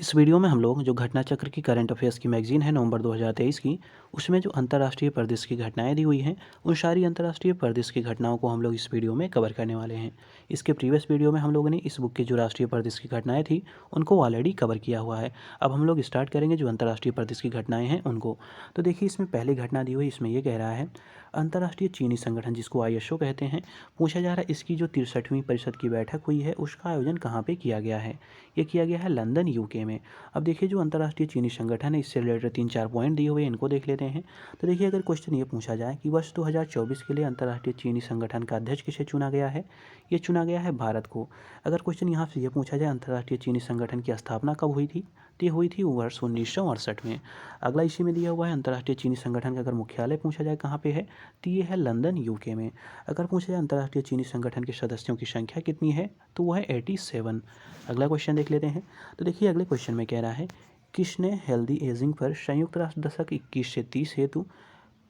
इस वीडियो में हम लोग जो घटना चक्र की करंट अफेयर्स की मैगजीन है नवंबर 2023 की, उसमें जो अंतर्राष्ट्रीय परिदृश्य की घटनाएं दी हुई हैं, उन सारी अंतर्राष्ट्रीय परिदृश्य की घटनाओं को हम लोग इस वीडियो में कवर करने वाले हैं। इसके प्रीवियस वीडियो में हम लोगों ने इस बुक की जो राष्ट्रीय परिदृश्य की घटनाएं थी उनको ऑलरेडी कवर किया हुआ है। अब हम लोग स्टार्ट करेंगे जो अंतर्राष्ट्रीय परिदृश्य की घटनाएँ हैं उनको। तो देखिए, इसमें पहली घटना दी हुई, इसमें ये कह रहा है अंतर्राष्ट्रीय चीनी संगठन जिसको ISO कहते हैं, पूछा जा रहा है इसकी जो 63वीं परिषद की बैठक हुई है उसका आयोजन कहाँ पे किया गया है। ये किया गया है लंदन UK में। अब देखिए, जो अंतर्राष्ट्रीय चीनी संगठन है इससे रिलेटेड 3-4 पॉइंट दिए हुए हैं, इनको देख लेते हैं। तो देखिए, अगर क्वेश्चन ये पूछा जाए कि वर्ष 2024 के लिए अंतर्राष्ट्रीय चीनी संगठन का अध्यक्ष किसे चुना गया है, ये चुना गया है भारत को। अगर क्वेश्चन यहाँ से ये पूछा जाए अंतर्राष्ट्रीय चीनी संगठन की स्थापना कब हुई थी, तो ये हुई थी वर्ष 1968 में। अगला इसी में दिया हुआ है अंतर्राष्ट्रीय चीनी संगठन का अगर मुख्यालय पूछा जाए कहाँ पे है, तो ये है लंदन UK में। अगर पूछा जाए अंतर्राष्ट्रीय चीनी संगठन के सदस्यों की संख्या कितनी है, तो वो है 87। अगला क्वेश्चन देख लेते हैं। तो देखिए, अगले क्वेश्चन में कह रहा है किसने हेल्दी एजिंग पर संयुक्त राष्ट्र दशक 21 से 30 हेतु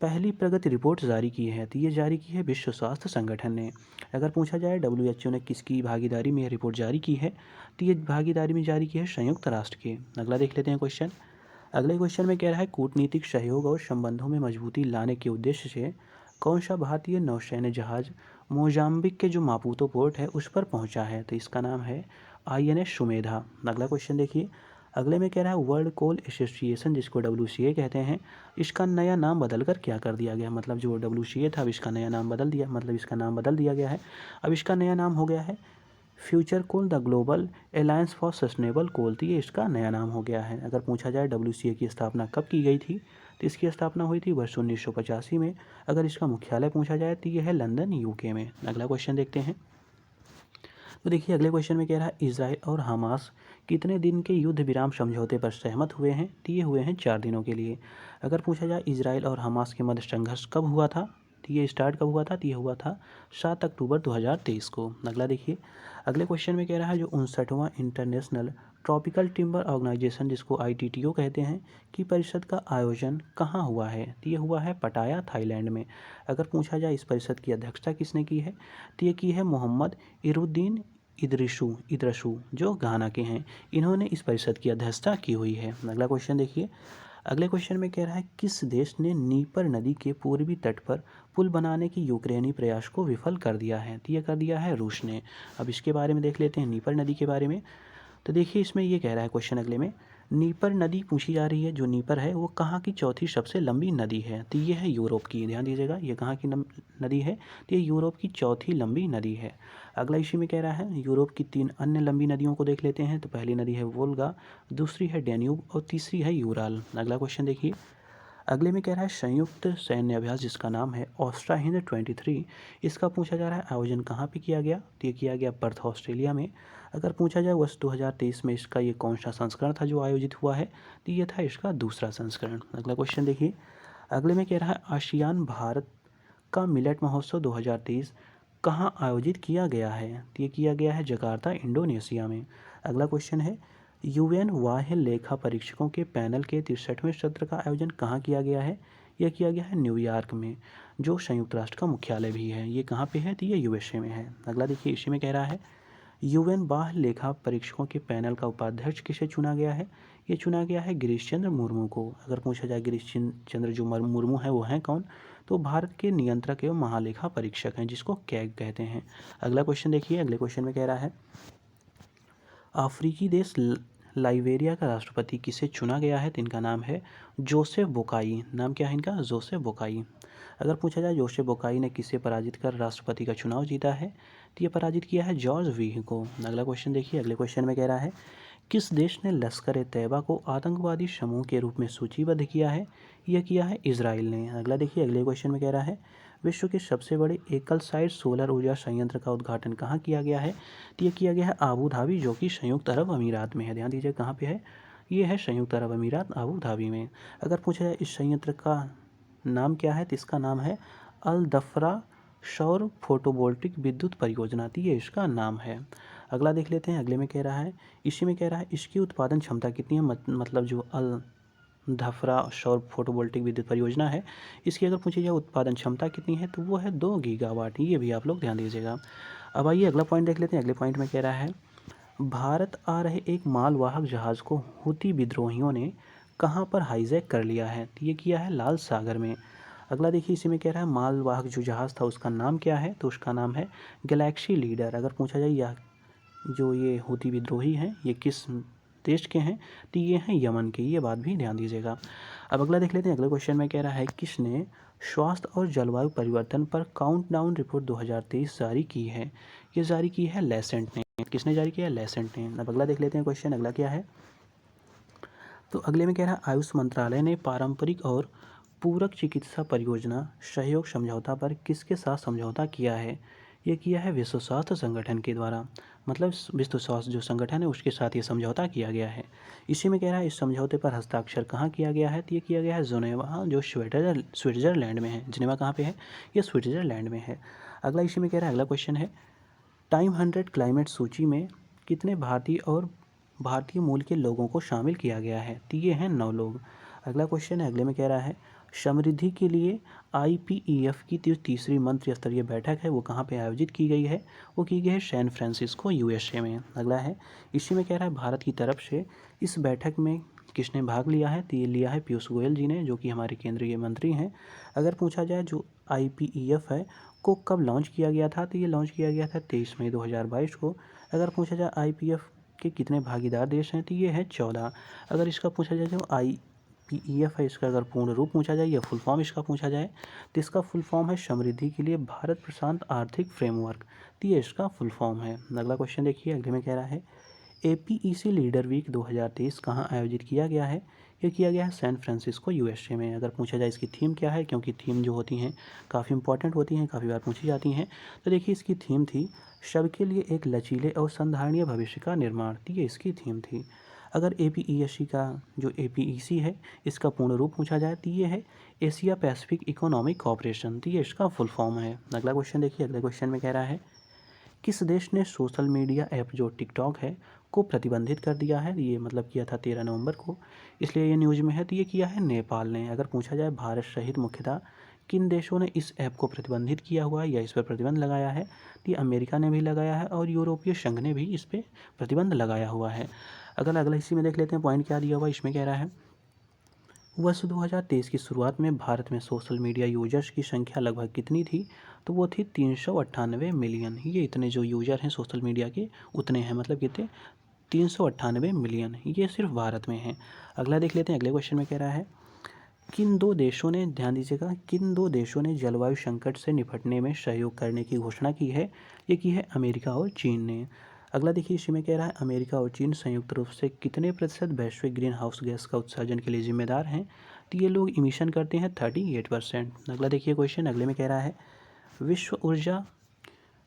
पहली प्रगति रिपोर्ट जारी की है, तो ये जारी की है विश्व स्वास्थ्य संगठन ने। अगर पूछा जाए WHO ने किसकी भागीदारी में यह रिपोर्ट जारी की है, तो ये भागीदारी में जारी की है संयुक्त राष्ट्र के। अगला देख लेते हैं क्वेश्चन। अगले क्वेश्चन में कह रहा है कूटनीतिक सहयोग और संबंधों में मजबूती लाने के उद्देश्य से कौन सा भारतीय नौसैन्य जहाज मोजाम्बिक के जो मापुतो पोर्ट है उस पर पहुंचा है, तो इसका नाम है INS सुमेधा। अगला क्वेश्चन देखिए। अगले में कह रहा है वर्ल्ड कोल एसोसिएशन जिसको WCA कहते हैं, इसका नया नाम बदल कर क्या कर दिया गया। मतलब जो WCA था अब इसका नया नाम बदल दिया, मतलब इसका नाम बदल दिया गया है। अब इसका नया नाम हो गया है future coal the global alliance for sustainable coal, तो ये इसका नया नाम हो गया है। अगर पूछा जाए WCA की स्थापना कब की गई थी, तो इसकी स्थापना हुई थी वर्ष 1985 में। अगर इसका मुख्यालय पूछा जाए तो ये है लंदन UK में। अगला क्वेश्चन देखते हैं। तो देखिए, अगले क्वेश्चन में कह रहा है इजराइल और हमास कितने दिन के युद्ध विराम समझौते पर सहमत हुए हैं, तो ये हुए हैं 4 दिनों के लिए। अगर पूछा जाए इजराइल और हमास के मध्य संघर्ष कब हुआ था, तो ये स्टार्ट कब हुआ था, तो ये हुआ था 7 अक्टूबर 2023 को। अगला देखिए। अगले क्वेश्चन में कह रहा है जो 59वां इंटरनेशनल ट्रॉपिकल टिम्बर ऑर्गेनाइजेशन जिसको ITTO कहते हैं की परिषद का आयोजन कहाँ हुआ है, तो ये हुआ है पटाया थाईलैंड में। अगर पूछा जाए इस परिषद की अध्यक्षता किसने की है, तो ये की है मोहम्मद इरुद्दीन इदरसू जो घाना के हैं। इन्होंने इस परिषद की अध्यक्षता की हुई है। अगला क्वेश्चन देखिए। अगले क्वेश्चन में कह रहा है किस देश ने नीपर नदी के पूर्वी तट पर पुल बनाने की यूक्रेनी प्रयास को विफल कर दिया है, तो ये कर दिया है रूस ने। अब इसके बारे में देख लेते हैं, नीपर नदी के बारे में। तो देखिए, इसमें ये कह रहा है क्वेश्चन अगले में नीपर नदी पूछी जा रही है। जो नीपर है वो कहाँ की चौथी सबसे लंबी नदी है, तो ये है यूरोप की। ध्यान दीजिएगा, ये कहाँ की नदी है, तो ये यूरोप की चौथी लंबी नदी है। अगला इसी में कह रहा है यूरोप की 3 अन्य लंबी नदियों को देख लेते हैं। तो पहली नदी है वोल्गा, दूसरी है डेन्यूब और तीसरी है यूराल। अगला क्वेश्चन देखिए। अगले में कह रहा है संयुक्त सैन्य अभ्यास जिसका नाम है ऑस्ट्रा हिंद 23, इसका पूछा जा रहा है आयोजन कहाँ पे किया गया, तो ये किया गया पर्थ ऑस्ट्रेलिया में। अगर पूछा जाए वर्ष 2023 में इसका ये कौन सा संस्करण था जो आयोजित हुआ है, तो ये था इसका दूसरा संस्करण। अगला क्वेश्चन देखिए। अगले में कह रहा है आसियान भारत का मिलेट महोत्सव 2023 कहाँ आयोजित किया गया है, तो ये किया गया है जकार्ता इंडोनेशिया में। अगला क्वेश्चन है UN बाह्य लेखा परीक्षकों के पैनल के 63वें सत्र का आयोजन कहाँ किया गया है, यह किया गया है न्यूयॉर्क में, जो संयुक्त राष्ट्र का मुख्यालय भी है। ये कहाँ पे है, तो ये USA में है। अगला देखिए, इसी में कह रहा है UN बाह्य लेखा परीक्षकों के पैनल का उपाध्यक्ष किसे चुना गया है, ये चुना गया है गिरीश चंद्र मुर्मू को। अगर पूछा जाए गिरीश चंद्र जो मुर्मू है वो हैं कौन, तो भारत के नियंत्रक एवं महालेखा परीक्षक हैं जिसको कैग कहते हैं। अगला क्वेश्चन देखिए। अगले क्वेश्चन में कह रहा है अफ्रीकी देश लाइबेरिया का राष्ट्रपति किसे चुना गया है, तो इनका नाम है जोसेफ बोकाई। नाम क्या है इनका, जोसेफ बोकाई। अगर पूछा जाए जोसेफ बोकाई ने किसे पराजित कर राष्ट्रपति का चुनाव जीता है, तो ये पराजित किया है जॉर्ज वीह को। अगला क्वेश्चन देखिए। अगले क्वेश्चन में कह रहा है किस देश ने लश्कर ए तैयबा को आतंकवादी समूह के रूप में सूचीबद्ध किया है, यह किया है इजराइल ने। अगला देखिए। अगले क्वेश्चन में कह रहा है विश्व के सबसे बड़े एकल साइट सोलर ऊर्जा संयंत्र का उद्घाटन कहाँ किया गया है, तो ये किया गया है आबू धाबी जो कि संयुक्त अरब अमीरात में है। ध्यान दीजिए कहाँ पे है, ये है संयुक्त अरब अमीरात आबू धाबी में। अगर पूछा जाए इस संयंत्र का नाम क्या है, तो इसका नाम है अल दफरा सौर फोटोवोल्टिक विद्युत परियोजना, तो ये इसका नाम है। अगला देख लेते हैं। अगले में कह रहा है इसी में कह रहा है इसकी उत्पादन क्षमता कितनी है, मतलब जो अल धफरा सौर फोटोवोल्टिक विद्युत परियोजना है इसकी अगर पूछी जाए उत्पादन क्षमता कितनी है, तो वो है 2 गीगावाट। ये भी आप लोग ध्यान दीजिएगा। अब आइए अगला पॉइंट देख लेते हैं। अगले पॉइंट में कह रहा है भारत आ रहे एक मालवाहक जहाज़ को हूती विद्रोहियों ने कहाँ पर हाईजैक कर लिया है? तो ये किया है लाल सागर में। अगला देखिए इसी में कह रहा है मालवाहक जो जहाज़ था उसका नाम क्या है? तो उसका नाम है गैलेक्सी लीडर। अगर पूछा जाए यह जो ये हूती विद्रोही हैं ये किस देश के हैं? तो ये हैं यमन के। ये बात भी ध्यान दीजिएगा। अब अगला देख लेते हैं। अगले क्वेश्चन में कह रहा है किसने स्वास्थ्य और जलवायु परिवर्तन पर काउंटडाउन रिपोर्ट 2023 जारी की है? ये जारी की है लेसेंट ने। किसने जारी किया है? लेसेंट ने। अब अगला देख लेते हैं क्वेश्चन। अगला क्या है? तो अगले में कह रहा है आयुष मंत्रालय ने पारंपरिक और पूरक चिकित्सा परियोजना सहयोग समझौता पर किसके साथ समझौता किया है? ये किया है विश्व स्वास्थ्य संगठन के द्वारा। मतलब विश्व स्वास्थ्य जो संगठन है उसके साथ ये समझौता किया गया है। इसी में कह रहा है इस समझौते पर हस्ताक्षर कहाँ किया गया है? तो ये किया गया है जिनेवा जो स्विट्ज़रलैंड में है। जिनेवा कहाँ पे है? ये स्विट्ज़रलैंड में है। अगला इसी में कह रहा है अगला क्वेश्चन है टाइम 100 क्लाइमेट सूची में कितने भारतीय और भारतीय मूल के लोगों को शामिल किया गया है? तो ये हैं 9 लोग। अगला क्वेश्चन है। अगले में कह रहा है समृद्धि के लिए IPEF की जो तीसरी मंत्री स्तरीय बैठक है वो कहाँ पे आयोजित की गई है? वो की गई है सैन फ्रांसिस्को USA में। अगला है इसी में कह रहा है भारत की तरफ से इस बैठक में किसने भाग लिया है? तो ये लिया है पीयूष गोयल जी ने जो कि हमारे केंद्रीय मंत्री हैं। अगर पूछा जाए जो IPEF है को कब लॉन्च किया गया था? तो ये लॉन्च किया गया था 23 मई 2022 को। अगर पूछा जाए IPF के कितने भागीदार देश हैं? तो ये है 14। अगर इसका पूछा जाए जो IPEF है इसका अगर पूर्ण रूप पूछा जाए या फुल फॉर्म इसका पूछा जाए तो इसका फुल फॉर्म है समृद्धि के लिए भारत प्रशांत आर्थिक फ्रेमवर्क। तो ये इसका फुल फॉर्म है। अगला क्वेश्चन देखिए। अगले में कह रहा है APEC लीडर वीक 2023 कहाँ आयोजित किया गया है? ये किया गया है सैन फ्रांसिस्को USA में। अगर पूछा जाए इसकी थीम क्या है, क्योंकि थीम जो होती हैं काफ़ी इंपॉर्टेंट होती हैं, काफ़ी बार पूछी जाती हैं, तो देखिए इसकी थीम थी सबके लिए एक लचीले और संधारणीय भविष्य का निर्माण। तो ये इसकी थीम थी। अगर APEC का जो APEC है इसका पूर्ण रूप पूछा जाए तो ये है एशिया पैसिफिक इकोनॉमिक कॉपरेशन। तो ये इसका फुल फॉर्म है। अगला क्वेश्चन देखिए। अगले क्वेश्चन में कह रहा है किस देश ने सोशल मीडिया ऐप जो टिकटॉक है को प्रतिबंधित कर दिया है? ये मतलब किया था 13 नवंबर को, इसलिए ये न्यूज़ में है। तो ये किया है नेपाल ने। अगर पूछा जाए भारत सहित मुख्यतः किन देशों ने इस ऐप को प्रतिबंधित किया हुआ है या इस पर प्रतिबंध लगाया है? तो ये अमेरिका ने भी लगाया है और यूरोपीय संघ ने भी इस पर प्रतिबंध लगाया हुआ है। अगला अगला इसी में देख लेते हैं पॉइंट क्या दिया हुआ है। इसमें कह रहा है वर्ष 2023 की शुरुआत में भारत में सोशल मीडिया यूजर्स की संख्या लगभग कितनी थी? तो वो थी 398 मिलियन। ये इतने जो यूजर हैं सोशल मीडिया के उतने हैं, मतलब कितने? 398 मिलियन। ये सिर्फ भारत में है। अगला देख लेते हैं। अगले क्वेश्चन में कह रहा है किन दो देशों ने, ध्यान दीजिएगा, किन दो देशों ने जलवायु संकट से निपटने में सहयोग करने की घोषणा की है? ये की है अमेरिका और चीन ने। अगला देखिए इसी में कह रहा है अमेरिका और चीन संयुक्त रूप से कितने प्रतिशत वैश्विक ग्रीन हाउस गैस का उत्सर्जन के लिए जिम्मेदार हैं? तो ये लोग इमिशन करते हैं 38%। अगला देखिए क्वेश्चन। अगले में कह रहा है विश्व ऊर्जा,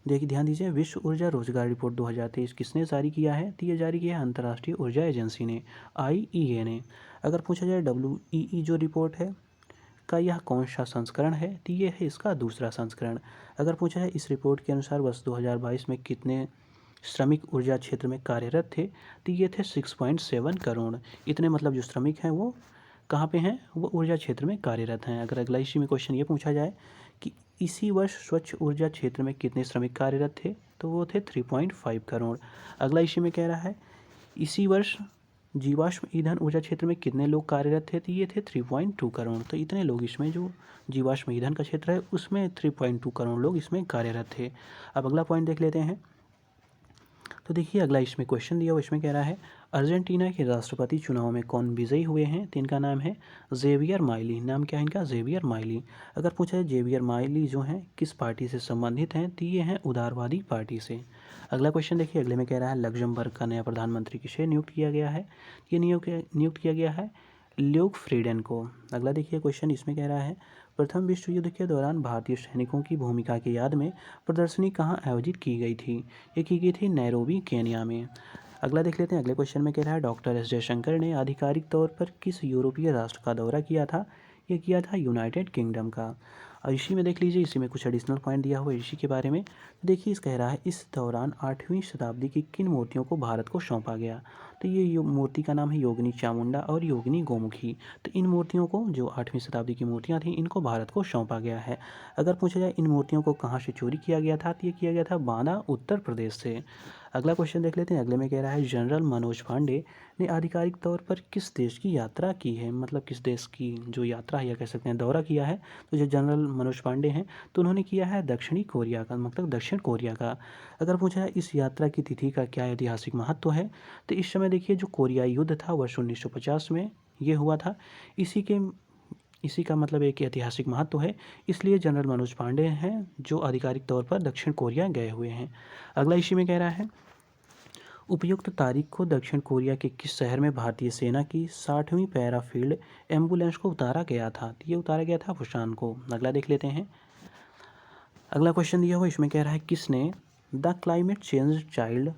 देखिए ध्यान दीजिए, विश्व ऊर्जा रोजगार रिपोर्ट 2023 किसने जारी किया है? तो ये जारी किया है अंतर्राष्ट्रीय ऊर्जा एजेंसी ने, IEA ने। अगर पूछा जाए WEE जो रिपोर्ट है का यह कौन सा संस्करण है? तो ये है इसका दूसरा संस्करण। अगर पूछा जाए इस रिपोर्ट के अनुसार वर्ष 2022 में कितने श्रमिक ऊर्जा क्षेत्र में कार्यरत थे? तो ये थे 6.7 करोड़। इतने मतलब जो श्रमिक हैं वो कहाँ पे हैं? वो ऊर्जा क्षेत्र में कार्यरत हैं। अगर अगला इसी में क्वेश्चन ये पूछा जाए कि इसी वर्ष स्वच्छ ऊर्जा क्षेत्र में कितने श्रमिक कार्यरत थे? तो वो थे 3.5 करोड़। अगला इसी में कह रहा है इसी वर्ष जीवाश्म ईंधन ऊर्जा क्षेत्र में कितने लोग कार्यरत थे? तो ये थे 3.2 करोड़। तो इतने लोग इसमें जो जीवाश्म ईंधन का क्षेत्र है उसमें 3.2 करोड़ लोग इसमें कार्यरत थे। अब अगला पॉइंट देख लेते हैं। तो देखिए अगला इसमें क्वेश्चन दिया हुआ, इसमें कह रहा है अर्जेंटीना के राष्ट्रपति चुनाव में कौन विजयी हुए हैं? तो इनका नाम है जेवियर माइली। नाम क्या है इनका? Xavier Miley. अगर पूछा है जेवियर माइली जो हैं किस पार्टी से संबंधित हैं? तो ये हैं उदारवादी पार्टी से। अगला क्वेश्चन देखिए। अगले में कह रहा है लग्जमबर्ग का नया प्रधानमंत्री किसे नियुक्त किया गया है? ये नियुक्त किया गया है ल्यूक फ्रीडेन को। अगला देखिए क्वेश्चन, इसमें कह रहा है प्रथम विश्व युद्ध के दौरान भारतीय सैनिकों की भूमिका की याद में प्रदर्शनी कहाँ आयोजित की गई थी? ये की गई थी नैरोबी केन्या में। अगला देख लेते हैं। अगले क्वेश्चन में कह रहा है डॉक्टर एस जयशंकर ने आधिकारिक तौर पर किस यूरोपीय राष्ट्र का दौरा किया था? ये किया था यूनाइटेड किंगडम का। और इसी में देख लीजिए, इसी में कुछ एडिशनल पॉइंट दिया हुआ है इसी के बारे में। देखिए इस कह रहा है इस दौरान 8वीं शताब्दी की किन मूर्तियों को भारत को सौंपा गया? तो ये मूर्ति का नाम है योगिनी चामुंडा और योगिनी गोमुखी। तो इन मूर्तियों को, जो 8वीं शताब्दी की मूर्तियाँ थीं, इनको भारत को सौंपा गया है। अगर पूछा जाए इन मूर्तियों को कहाँ से चोरी किया गया था? तो ये किया गया था बांदा, उत्तर प्रदेश से। अगला क्वेश्चन देख लेते हैं। अगले में कह रहा है जनरल मनोज पांडे ने आधिकारिक तौर पर किस देश की यात्रा की है, मतलब किस देश की जो यात्रा है या कह सकते हैं दौरा किया है। तो जो जनरल मनोज पांडे हैं तो उन्होंने किया है दक्षिणी कोरिया का, मतलब दक्षिण कोरिया का। अगर पूछा है इस यात्रा की तिथि का क्या ऐतिहासिक महत्व है, तो इस समय देखिए जो कोरियाई युद्ध था वर्ष 1950 में ये हुआ था। इसी का मतलब एक ऐतिहासिक महत्व है, इसलिए जनरल मनोज पांडे हैं जो आधिकारिक तौर पर दक्षिण कोरिया गए हुए हैं। अगला इसी में कह रहा है उपयुक्त तारीख को दक्षिण कोरिया के किस शहर में भारतीय सेना की 60वीं पैरा फील्ड एम्बुलेंस को उतारा गया था। तो ये उतारा गया था पुशान को। अगला देख लेते हैं। अगला क्वेश्चन दिया हुआ इसमें कह रहा है किसने the climate change child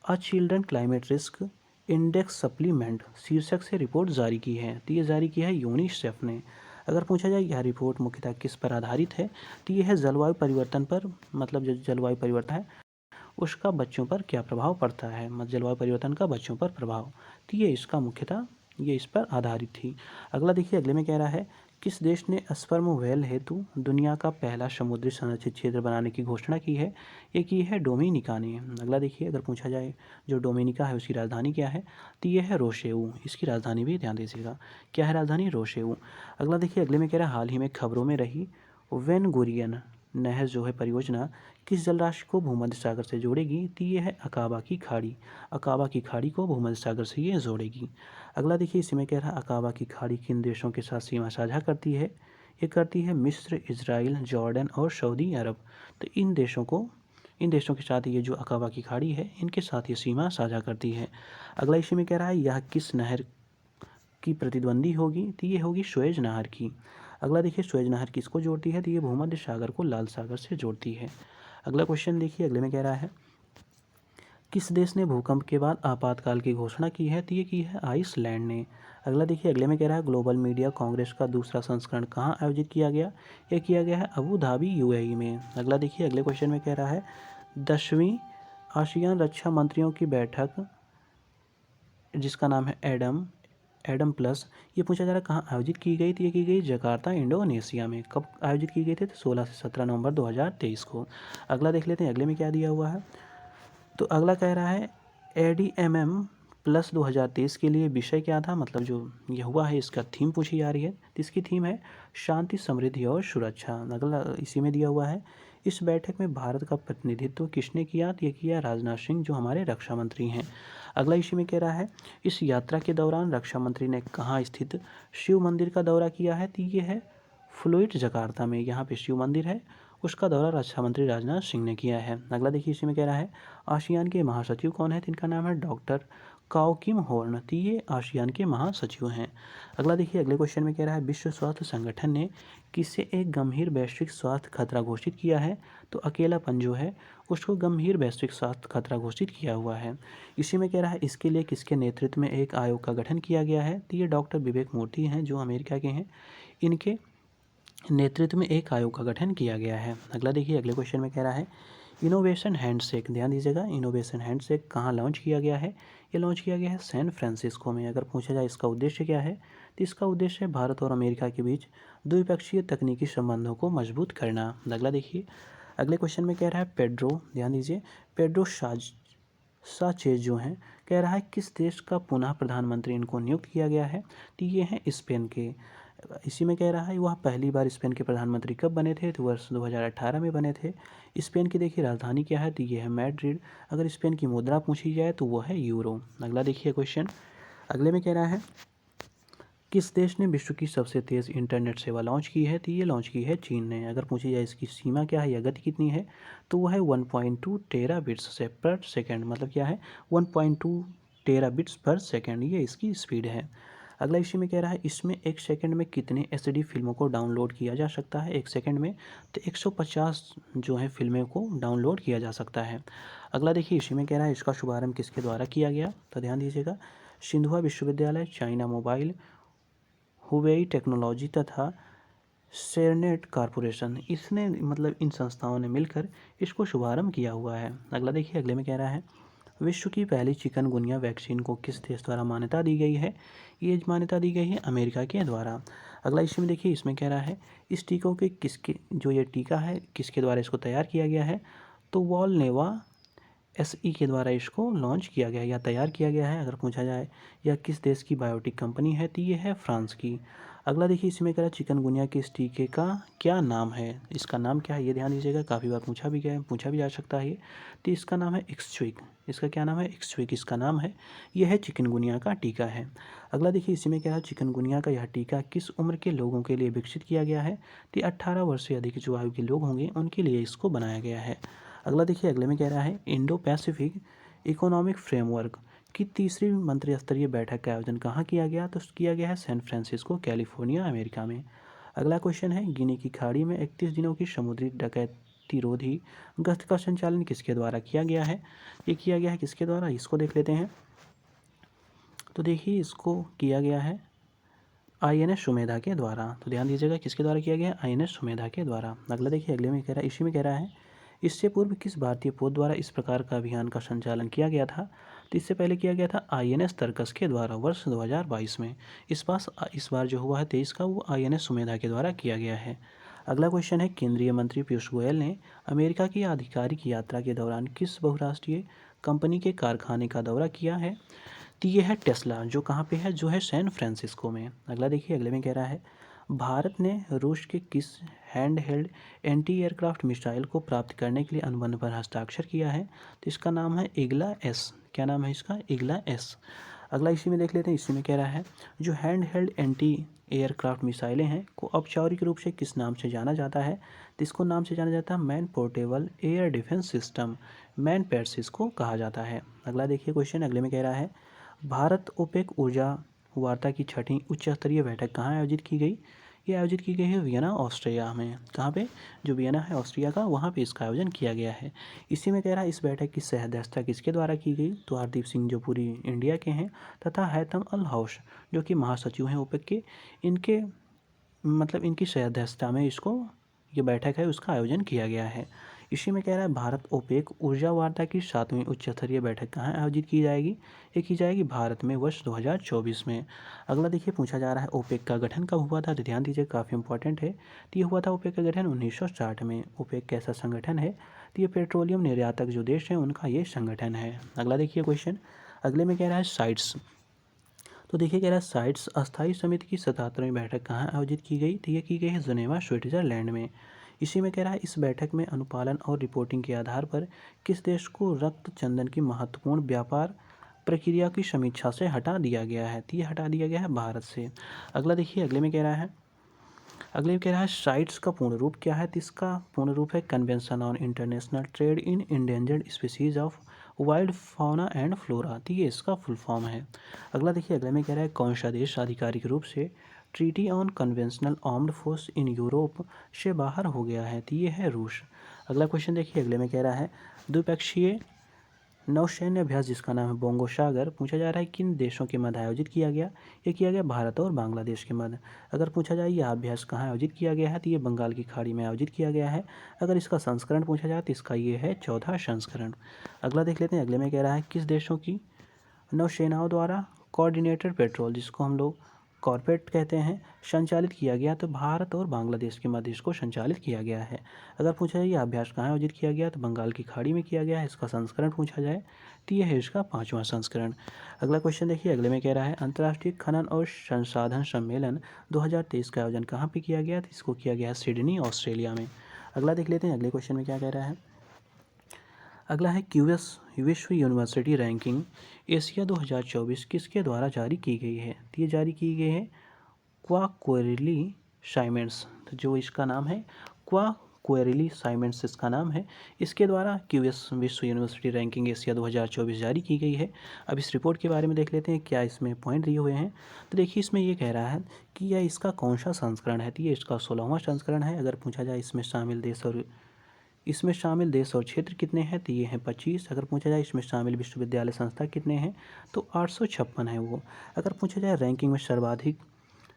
a children climate risk index supplement शीर्षक से रिपोर्ट जारी की है। तो ये जारी की है यूनिसेफ ने। अगर पूछा जाए यह रिपोर्ट मुख्यतः किस पर आधारित है, तो ये है जलवायु परिवर्तन पर, मतलब जो जलवायु परिवर्तन है उसका बच्चों पर क्या प्रभाव पड़ता है, मतलब जलवायु परिवर्तन का बच्चों पर प्रभाव। तो ये इसका मुख्यतः ये इस पर आधारित थी। अगला देखिए अगले में कह रहा है किस देश ने स्पर्म व्हेल हेतु दुनिया का पहला समुद्री संरक्षित क्षेत्र बनाने की घोषणा की है। ये की है डोमिनिका ने। अगला देखिए अगर पूछा जाए जो डोमिनिका है उसकी राजधानी क्या है, तो ये है रोशेऊ। इसकी राजधानी भी ध्यान दीजिएगा, क्या है राजधानी रोशेऊ। अगला देखिए अगले में कह रहा है हाल ही में खबरों में रही वेन गुरियन नहर जो है परियोजना किस जलराशि को भूमध्य सागर से जोड़ेगी, तो ये है अकाबा की खाड़ी। अकाबा की खाड़ी को भूमध्य सागर से ये जोड़ेगी। अगला देखिए इसी में कह रहा है अकाबा की खाड़ी किन देशों के साथ सीमा साझा करती है। ये करती है मिस्र, इजराइल, जॉर्डन और सऊदी अरब। तो इन देशों के साथ ये जो अकाबा की खाड़ी है इनके साथ ये सीमा साझा करती है। अगला इसी में कह रहा है यह किस नहर की प्रतिद्वंदी होगी, तो ये होगी सुएज नहर की। अगला देखिए सुएज नहर किसको जोड़ती है, तो ये भूमध्य सागर को लाल सागर से जोड़ती है। अगला क्वेश्चन देखिए अगले में कह रहा है किस देश ने भूकंप के बाद आपातकाल की घोषणा की है, तो ये की है आइसलैंड ने। अगला देखिए अगले में कह रहा है ग्लोबल मीडिया कांग्रेस का दूसरा संस्करण कहाँ आयोजित किया गया, यह किया गया है अबू धाबी यूएई में। अगला देखिए अगले क्वेश्चन में कह रहा है 10वीं आसियान रक्षा मंत्रियों की बैठक जिसका नाम है एडम प्लस, ये पूछा जा रहा है कहाँ आयोजित की गई थी। ये की गई जकार्ता इंडोनेशिया में। कब आयोजित की गई थी, तो 16 से 17 नवंबर 2023 को। अगला देख लेते हैं अगले में क्या दिया हुआ है। तो अगला कह रहा है ADMM प्लस 2023 के लिए विषय क्या था, मतलब जो ये हुआ है इसका थीम पूछी जा रही है। तो इसकी थीम है शांति, समृद्धि और सुरक्षा। अगला इसी में दिया हुआ है इस बैठक में भारत का प्रतिनिधित्व किसने किया, तो ये किया राजनाथ सिंह जो हमारे रक्षा मंत्री हैं। अगला इसी में कह रहा है इस यात्रा के दौरान रक्षा मंत्री ने कहाँ स्थित शिव मंदिर का दौरा किया है, तो ये है फ्लूइड जकार्ता में। यहाँ पे शिव मंदिर है उसका दौरा रक्षा मंत्री राजनाथ सिंह ने किया है। अगला देखिए इसी में कह रहा है आसियान के महासचिव कौन है, तो इनका नाम है डॉक्टर काओ किम होर्न। तो ये आसियान के महासचिव हैं। अगला देखिए अगले क्वेश्चन में कह रहा है विश्व स्वास्थ्य संगठन ने किसे एक गंभीर वैश्विक स्वास्थ्य खतरा घोषित किया है, तो अकेलापन जो है उसको गंभीर वैश्विक स्वास्थ्य खतरा घोषित किया हुआ है। इसी में कह रहा है इसके लिए किसके नेतृत्व में एक आयोग का गठन किया गया है, तो ये डॉक्टर विवेक मूर्ति हैं जो अमेरिका के हैं। इनके नेतृत्व में एक आयोग का गठन किया गया है। अगला देखिए अगले क्वेश्चन में कह रहा है इनोवेशन हैंडशेक, ध्यान दीजिएगा, इनोवेशन हैंडशेक कहाँ लॉन्च किया गया है, ये लॉन्च किया गया है सैन फ्रांसिस्को में। अगर पूछा जाए इसका उद्देश्य क्या है, तो इसका उद्देश्य है भारत और अमेरिका के बीच द्विपक्षीय तकनीकी संबंधों को मजबूत करना। अगला देखिए अगले क्वेश्चन में कह रहा है पेड्रो, ध्यान दीजिए, पेड्रो साचेज जो हैं, कह रहा है किस देश का पुनः प्रधानमंत्री इनको नियुक्त किया गया है, तो ये हैं स्पेन के। इसी में कह रहा है वह पहली बार स्पेन के प्रधानमंत्री कब बने थे, तो वर्ष 2018 में बने थे। स्पेन की देखिए राजधानी क्या है, तो ये है मैड्रिड। अगर स्पेन की मुद्रा पूछी जाए तो वो है यूरो। अगला देखिए क्वेश्चन अगले में कह रहा है किस देश ने विश्व की सबसे तेज़ इंटरनेट सेवा लॉन्च की है, तो ये लॉन्च की है चीन ने। अगर पूछी जाए इसकी सीमा क्या है या गति कितनी है, तो वो है 1.2 टेराबिट्स से पर सेकेंड, मतलब क्या है 1.2 टेराबिट्स पर सेकेंड, ये इसकी स्पीड है। अगला इसी में कह रहा है इसमें एक सेकंड में कितने HD फिल्मों को डाउनलोड किया जा सकता है एक सेकंड में, तो 150 जो है फिल्में को डाउनलोड किया जा सकता है। अगला देखिए इसी में कह रहा है इसका शुभारंभ किसके द्वारा किया गया, तो ध्यान दीजिएगा सिंधुआ विश्वविद्यालय, चाइना मोबाइल, हुवेई टेक्नोलॉजी तथा शेरनेट कॉरपोरेशन, इसने मतलब इन संस्थाओं ने मिलकर इसको शुभारंभ किया हुआ है। अगला देखिए अगले में कह रहा है विश्व की पहली चिकनगुनिया वैक्सीन को किस देश द्वारा मान्यता दी गई है, ये मान्यता दी गई है अमेरिका के द्वारा। अगला इसमें देखिए इसमें कह रहा है इस टीकों के किसके जो ये टीका है किसके द्वारा इसको तैयार किया गया है, तो वॉलनेवा SE के द्वारा इसको लॉन्च किया गया या तैयार किया गया है। अगर पूछा जाए यह किस देश की बायोटेक कंपनी है, तो ये है फ्रांस की। अगला देखिए इसमें कह रहा है चिकनगुनिया के इस टीके का क्या नाम है, इसका नाम क्या है ये ध्यान दीजिएगा, काफ़ी बार पूछा भी जा सकता है ये। तो इसका नाम है इक्सविक। इसका क्या नाम है? इक्सविक इसका नाम है। यह है चिकनगुनिया का टीका है। अगला देखिए इसी में क्या है, चिकनगुनिया का यह टीका किस उम्र के लोगों के लिए विकसित किया गया है? तो 18 वर्ष से अधिक जो आयु के लोग होंगे उनके लिए इसको बनाया गया है। अगला देखिए अगले में कह रहा है इंडो पैसिफिक इकोनॉमिक फ्रेमवर्क की तीसरी मंत्रिस्तरीय बैठक का आयोजन कहाँ किया गया? तो किया गया है सैन फ्रांसिस्को, कैलिफोर्निया, अमेरिका में। अगला क्वेश्चन है गिनी की खाड़ी में 31 दिनों की समुद्री डकैती गश्त का संचालन किसके द्वारा किया गया है? ये किया गया है किसके द्वारा, इसको देख लेते हैं। तो देखिए इसको किया गया है INS सुमेधा के द्वारा। तो ध्यान दीजिएगा किसके द्वारा किया गया है? INS सुमेधा के द्वारा। अगला देखिए अगले में कह रहा है, इसी में कह रहा है इससे पूर्व किस भारतीय पोत द्वारा इस प्रकार का अभियान का संचालन किया गया था? तो इससे पहले किया गया था INS तरकस के द्वारा वर्ष 2022 में। इस बार जो हुआ है 23 का, वो INS सुमेधा के द्वारा किया गया है। अगला क्वेश्चन है केंद्रीय मंत्री पीयूष गोयल ने अमेरिका की आधिकारिक यात्रा के दौरान किस बहुराष्ट्रीय कंपनी के कारखाने का दौरा किया है? तो ये है टेस्ला, जो कहाँ पे है? जो है सैन फ्रांसिस्को में। अगला देखिए अगले में कह रहा है भारत ने रूस के किस hand held anti aircraft missile को प्राप्त करने के लिए अनुबंध पर हस्ताक्षर किया है? तो इसका नाम है ईगला एस। क्या नाम है इसका? ईगला एस। अगला इसी में देख लेते हैं, इसी में कह रहा है जो हैंड हेल्ड एंटी एयरक्राफ्ट मिसाइलें हैं को औपचारिक रूप से किस नाम से जाना जाता है? तो इसको नाम से जाना जाता है man portable air defence system, man pads इसको कहा जाता है। अगला देखिए क्वेश्चन अगले में कह रहा है भारत ओपेक ऊर्जा वार्ता की छठी उच्च स्तरीय बैठक कहाँ आयोजित की गई? ये आयोजित की गई है वियना, ऑस्ट्रिया में। कहाँ पे? जो वियना है ऑस्ट्रिया का, वहाँ पे इसका आयोजन किया गया है। इसी में कह रहा है इस बैठक की सह अध्यक्षता किसके द्वारा की गई? तो हरदीप सिंह जो पूरी इंडिया के हैं, तथा हैथम अल हौश जो कि महासचिव हैं ओपेक के, इनके मतलब इनकी सह अध्यक्षता में इसको ये बैठक है उसका आयोजन किया गया है। इसी में कह रहा है भारत ओपेक ऊर्जा वार्ता की 7वीं उच्च स्तरीय बैठक कहाँ आयोजित की जाएगी? ये की जाएगी भारत में वर्ष 2024 में। अगला देखिए पूछा जा रहा है ओपेक का गठन कब हुआ था? तो ध्यान दीजिए काफ़ी इंपॉर्टेंट है। तो ये हुआ था ओपेक का गठन 1960 में। ओपेक कैसा संगठन है? तो ये पेट्रोलियम निर्यातक जो देश हैं उनका ये संगठन है। अगला देखिए क्वेश्चन अगले में कह रहा है साइट्स। तो देखिए कह रहा है साइट्स अस्थायी समिति की 77वीं बैठक कहाँ आयोजित की गई? तो ये की गई है जिनेवा, स्विट्जरलैंड में। इसी में कह रहा है इस बैठक में अनुपालन और रिपोर्टिंग के आधार पर किस देश को रक्त चंदन की महत्वपूर्ण व्यापार प्रक्रिया की समीक्षा से हटा दिया गया है? तो ये हटा दिया गया है भारत से। अगला देखिए अगले में कह रहा है साइट्स का पूर्ण रूप क्या है? तो इसका पूर्ण रूप है convention on international trade in endangered species of wild fauna and flora. तो ये इसका फुल फॉर्म है। अगला देखिए अगले में कह रहा है कौन सा देश आधिकारिक रूप से treaty on conventional armed force in Europe से बाहर हो गया है? तो ये है रूस। अगला क्वेश्चन देखिए अगले में कह रहा है द्विपक्षीय नौसैन्य अभ्यास जिसका नाम है बोंगो सागर पूछा जा रहा है किन देशों के मध्य आयोजित किया गया? ये किया गया भारत और बांग्लादेश के मध्य। अगर पूछा जाए यह अभ्यास कहाँ आयोजित किया गया है? तो ये बंगाल की खाड़ी में आयोजित किया गया है। अगर इसका संस्करण पूछा जाए तो इसका ये है 14वां संस्करण। अगला देख लेते हैं अगले में कह रहा है किस देशों की नौसेनाओं द्वारा कोऑर्डिनेटेड पेट्रोल जिसको हम लोग कॉर्पेट कहते हैं संचालित किया गया? तो भारत और बांग्लादेश के मध्य इसको संचालित किया गया है। अगर पूछा जाए यह अभ्यास कहाँ आयोजित किया गया? तो बंगाल की खाड़ी में किया गया है। इसका संस्करण पूछा जाए तो यह है इसका 5वां संस्करण। अगला क्वेश्चन देखिए अगले में कह रहा है अंतर्राष्ट्रीय खनन और संसाधन सम्मेलन 2023 का आयोजन कहाँ पे किया गया? तो इसको किया गया है सिडनी, ऑस्ट्रेलिया में। अगला देख लेते हैं अगले क्वेश्चन में क्या कह रहा है। अगला है क्यूएस विश्व यूनिवर्सिटी रैंकिंग एशिया 2024 किसके द्वारा जारी की गई है? तो ये जारी की गई है क्वाक्वेरेली साइमेंट्स। तो जो इसका नाम है क्वाक्वेरेली साइमेंट्स इसका नाम है, इसके द्वारा क्यूएस विश्व यूनिवर्सिटी रैंकिंग एशिया 2024 जारी की गई है। अब इस रिपोर्ट के बारे में देख लेते हैं क्या इसमें पॉइंट दिए हुए हैं। तो देखिए इसमें ये कह रहा है कि यह इसका कौन सा संस्करण है? तो ये इसका 16वां संस्करण है। अगर पूछा जाए इसमें शामिल देश और क्षेत्र कितने हैं? तो ये हैं 25। अगर पूछा जाए इसमें शामिल विश्वविद्यालय संस्था कितने हैं? तो 856 है वो। अगर पूछा जाए रैंकिंग में सर्वाधिक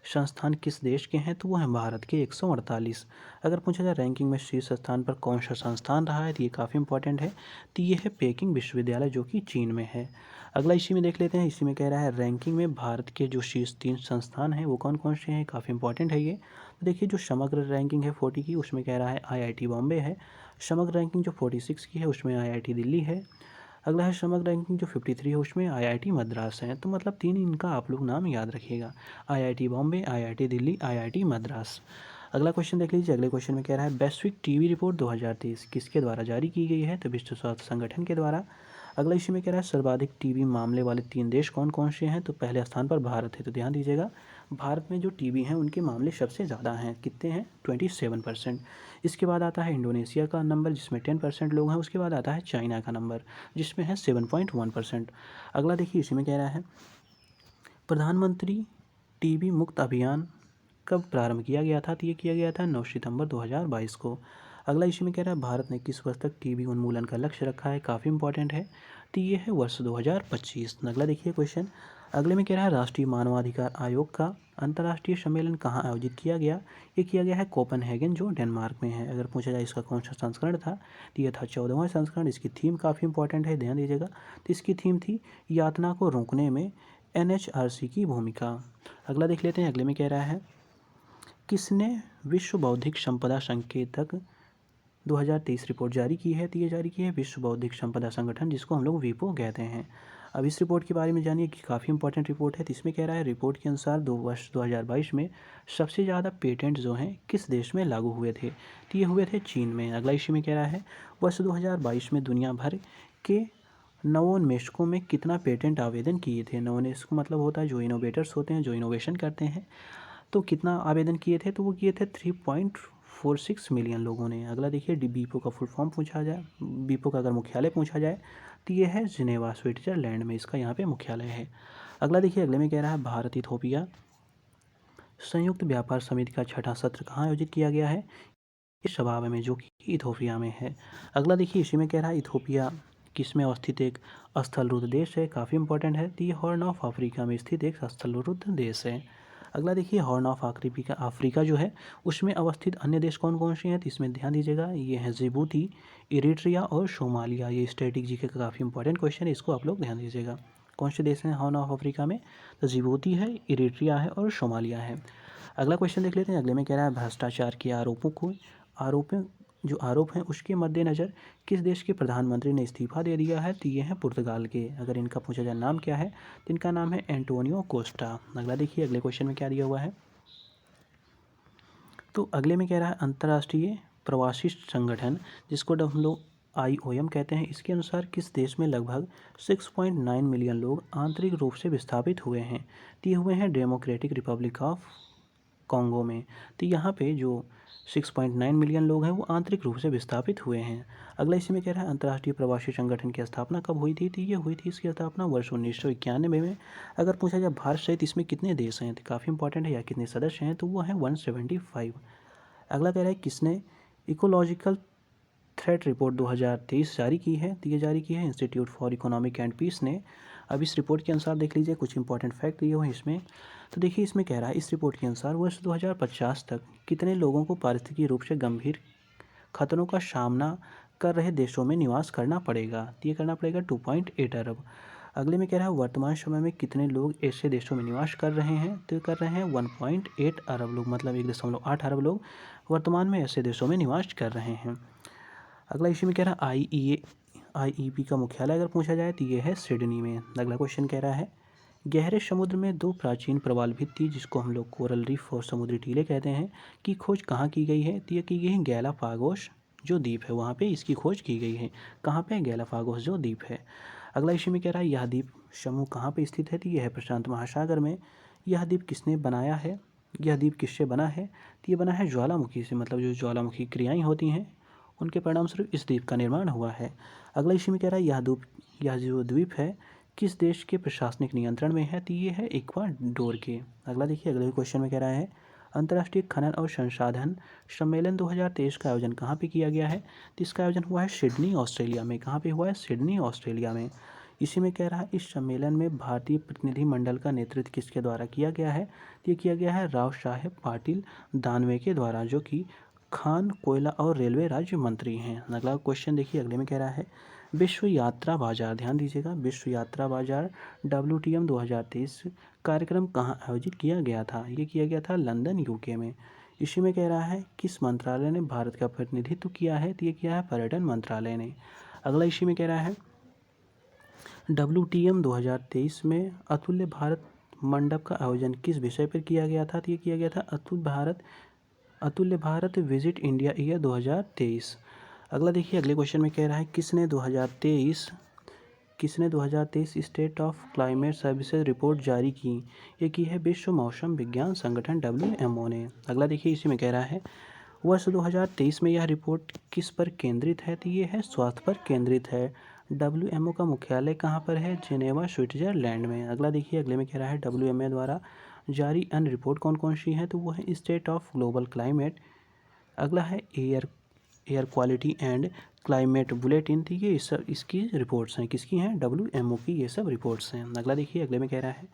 संस्थान किस देश के हैं? तो वो हैं भारत के 148। अगर पूछा जाए रैंकिंग में शीर्ष स्थान पर कौन सा संस्थान रहा है? तो ये काफ़ी इंपॉर्टेंट है। तो ये है पेकिंग विश्वविद्यालय जो कि चीन में है। अगला इसी में देख लेते हैं, इसी में कह रहा है रैंकिंग में भारत के जो शीर्ष 3 संस्थान हैं वो कौन कौन से हैं? काफ़ी इंपॉर्टेंट है ये। तो देखिए जो समग्र रैंकिंग है 40 की उसमें कह रहा है IIT बॉम्बे है। समग्र रैंकिंग जो 46 की है उसमें IIT दिल्ली है। अगला है समग्र रैंकिंग जो 53 है उसमें आईआईटी मद्रास है, तो मतलब 3 इनका आप लोग नाम याद रखिएगा, IIT Bombay, IIT Delhi, IIT Madras. अगला क्वेश्चन देख लीजिए, अगले क्वेश्चन में कह रहा है वैश्विक टीबी रिपोर्ट 2023 किसके द्वारा जारी की गई है, तो विश्व स्वास्थ्य संगठन के द्वारा। अगला इसी में कह रहा है सर्वाधिक टीबी मामले वाले 3 देश कौन कौन से हैं, तो पहले स्थान पर भारत है, तो ध्यान दीजिएगा भारत में जो टीबी हैं उनके मामले सबसे ज़्यादा हैं, कितने हैं 27%। इसके बाद आता है इंडोनेशिया का नंबर जिसमें 10% लोग हैं, उसके बाद आता है चाइना का नंबर जिसमें है 7.1%। अगला देखिए इसी में कह रहा है प्रधानमंत्री टीबी मुक्त अभियान कब प्रारंभ किया गया था, तो ये किया गया था 9 सितंबर 2022 को। अगला इसी में कह रहा है भारत ने किस वर्ष तक टीबी उन्मूलन का लक्ष्य रखा है, काफ़ी इंपॉर्टेंट है, तो ये है वर्ष 2025। अगला देखिए क्वेश्चन, अगले में कह रहा है राष्ट्रीय मानवाधिकार आयोग का अंतर्राष्ट्रीय सम्मेलन कहाँ आयोजित किया गया, ये किया गया है कोपेनहेगन जो डेनमार्क में है। अगर पूछा जाए इसका कौन सा संस्करण था, तो ये था 14वां संस्करण। इसकी थीम काफ़ी इंपॉर्टेंट है, ध्यान दीजिएगा, तो इसकी थीम थी यातना को रोकने में एनएचआरसी की भूमिका। अगला देख लेते हैं, अगले में कह रहा है किसने विश्व बौद्धिक संपदा संकेतक 2023 रिपोर्ट जारी की है, तो ये जारी की है विश्व बौद्धिक संपदा संगठन जिसको हम लोग वीपो कहते हैं। अब इस रिपोर्ट के बारे में जानिए कि काफ़ी इंपॉर्टेंट रिपोर्ट है, तो इसमें कह रहा है रिपोर्ट के अनुसार वर्ष 2022 में सबसे ज़्यादा पेटेंट जो हैं किस देश में लागू हुए थे, तो ये हुए थे चीन में। अगला इसी में कह रहा है वर्ष 2022 में दुनिया भर के नवोन्मेषकों में कितना पेटेंट आवेदन किए थे। नवोन्मेषक मतलब होता है जो इनोवेटर्स होते हैं, जो इनोवेशन करते हैं, तो कितना आवेदन किए थे, तो वो किए थे 3.46 मिलियन लोगों ने। अगला देखिए बीपो का फुल फॉर्म पूछा जाए, बीपो का अगर मुख्यालय पूछा जाए तो ये है जिनेवा स्विट्जरलैंड में, इसका यहाँ पे मुख्यालय है। अगला देखिए, अगले में कह रहा है भारत इथोपिया संयुक्त व्यापार समिति का 6ठा सत्र कहाँ आयोजित किया गया है, इस शबाब में जो कि इथोपिया में है। अगला देखिए इसी में कह रहा है इथोपिया किस में अवस्थित एक स्थलरुद्ध देश है, काफ़ी इंपॉर्टेंट है, तो ये हॉर्न ऑफ अफ्रीका में स्थित एक स्थलरुद्ध देश है। अगला देखिए हॉर्न ऑफ अफ्रीका जो है उसमें अवस्थित अन्य देश कौन कौन से हैं, तो इसमें ध्यान दीजिएगा ये हैं जिबूती, इरिट्रिया और सोमालिया। ये स्टैटिक जीके का काफ़ी इंपॉर्टेंट क्वेश्चन है, इसको आप लोग ध्यान दीजिएगा। कौन से देश हैं हॉर्न ऑफ अफ्रीका में, तो जिबूती है, इरिट्रिया है और सोमालिया है। अगला क्वेश्चन देख लेते हैं, अगले में कह रहा है भ्रष्टाचार के आरोप हैं उसके मद्देनज़र किस देश के प्रधानमंत्री ने इस्तीफा दे दिया है, तो ये है पुर्तगाल के। अगर इनका पूछा जाए नाम क्या है, तो इनका नाम है एंटोनियो कोस्टा। अगला देखिए अगले क्वेश्चन में क्या दिया हुआ है, तो अगले में कह रहा है अंतर्राष्ट्रीय प्रवासी संगठन जिसको हम लोग IOM कहते हैं, इसके अनुसार किस देश में लगभग 6.9 मिलियन लोग आंतरिक रूप से विस्थापित हुए हैं, तो ये हुए हैं डेमोक्रेटिक रिपब्लिक ऑफ कॉन्गो में। तो यहाँ पे जो 6.9 मिलियन लोग हैं वो आंतरिक रूप से विस्थापित हुए हैं। अगला इसी में कह रहा है अंतर्राष्ट्रीय प्रवासी संगठन की स्थापना कब हुई थी, तो ये हुई थी इसकी स्थापना वर्ष 1991 में। अगर पूछा जाए भारत सहित इसमें कितने देश हैं, तो काफ़ी इंपॉर्टेंट है, या कितने सदस्य हैं, तो वो हैं 175। अगला कह रहा है किसने इकोलॉजिकल थ्रेट रिपोर्ट 2023 जारी की है, तो ये जारी की है institute for economic and peace ने। अब इस रिपोर्ट के अनुसार देख लीजिए कुछ इंपॉर्टेंट फैक्ट दिए हुए हैं इसमें, तो देखिए इसमें कह रहा है इस रिपोर्ट के अनुसार वर्ष 2050 तक कितने लोगों को पारिस्थितिक रूप से गंभीर खतरों का सामना कर रहे देशों में निवास करना पड़ेगा, तो ये करना पड़ेगा 2.8 अरब। अगले में कह रहा है वर्तमान समय में कितने लोग ऐसे देशों में निवास कर रहे हैं, तो कर रहे हैं 1.8 अरब लोग, मतलब 1.8 अरब लोग वर्तमान में ऐसे देशों में निवास कर रहे हैं। अगला इसी में कह रहा है IEP का मुख्यालय अगर पूछा जाए तो ये है सिडनी में। अगला क्वेश्चन कह रहा है गहरे समुद्र में 2 प्राचीन प्रवाल भित्ति जिसको हम लोग कोरल रीफ और समुद्री टीले कहते हैं की खोज कहाँ की गई है, तो ये की गई है गैलापागोस जो द्वीप है वहाँ पे इसकी खोज की गई है। कहाँ पे, गैलापागोस जो द्वीप है। अगला इसी में कह रहा है यह द्वीप समूह कहाँ पे स्थित है, तो यह है प्रशांत महासागर में। यह द्वीप किसने बनाया है, यह द्वीप किससे बना है, तो ये बना है ज्वालामुखी से, मतलब जो ज्वालामुखी क्रियाएँ होती हैं उनके परिणामस्वरूप इस द्वीप का निर्माण हुआ है। अगला इसी में कह रहा है यह जो द्वीप है किस देश के प्रशासनिक नियंत्रण में है, तो ये है इक्वाडोर के। अगला देखिए अगले क्वेश्चन में कह रहा है अंतर्राष्ट्रीय खनन और संसाधन सम्मेलन 2023 का आयोजन कहाँ पे किया गया है, तो इसका आयोजन हुआ है सिडनी ऑस्ट्रेलिया में। कहाँ पे हुआ है, सिडनी ऑस्ट्रेलिया में। इसी में कह रहा है इस सम्मेलन में भारतीय प्रतिनिधिमंडल का नेतृत्व किसके द्वारा किया गया है, तो ये किया गया है राव साहेब पाटिल दानवे के द्वारा जो कि खान, कोयला और रेलवे राज्य मंत्री हैं। अगला क्वेश्चन देखिए अगले में कह रहा है विश्व यात्रा बाजार, ध्यान दीजिएगा विश्व यात्रा बाजार WTM 2023 कार्यक्रम कहाँ आयोजित किया गया था, ये किया गया था लंदन UK में। इसी में कह रहा है किस मंत्रालय ने भारत का प्रतिनिधित्व किया है, तो ये किया है पर्यटन मंत्रालय ने। अगला इसी में कह रहा है WTM 2023 में अतुल्य भारत मंडप का आयोजन किस विषय पर किया गया था? तो ये किया गया था अतुल्य भारत विजिट इंडिया ईयर 2023। अगला देखिए, अगले क्वेश्चन में कह रहा है किसने 2023 state of climate services report जारी की? ये की है विश्व मौसम विज्ञान संगठन WMO ने। अगला देखिए, इसी में कह रहा है वर्ष 2023 में यह रिपोर्ट किस पर केंद्रित है? तो ये है स्वास्थ्य पर केंद्रित है। WMO का मुख्यालय कहाँ पर है? जिनेवा स्विट्जरलैंड में। अगला देखिए, अगले में कह रहा है WMO द्वारा जारी अन्य रिपोर्ट कौन कौन सी है? तो वो है स्टेट ऑफ ग्लोबल क्लाइमेट। अगला है air quality and climate bulletin. तो ये सब इसकी रिपोर्ट्स हैं। किसकी हैं? WMO की ये सब रिपोर्ट्स हैं। अगला देखिए, अगले में कह रहा है,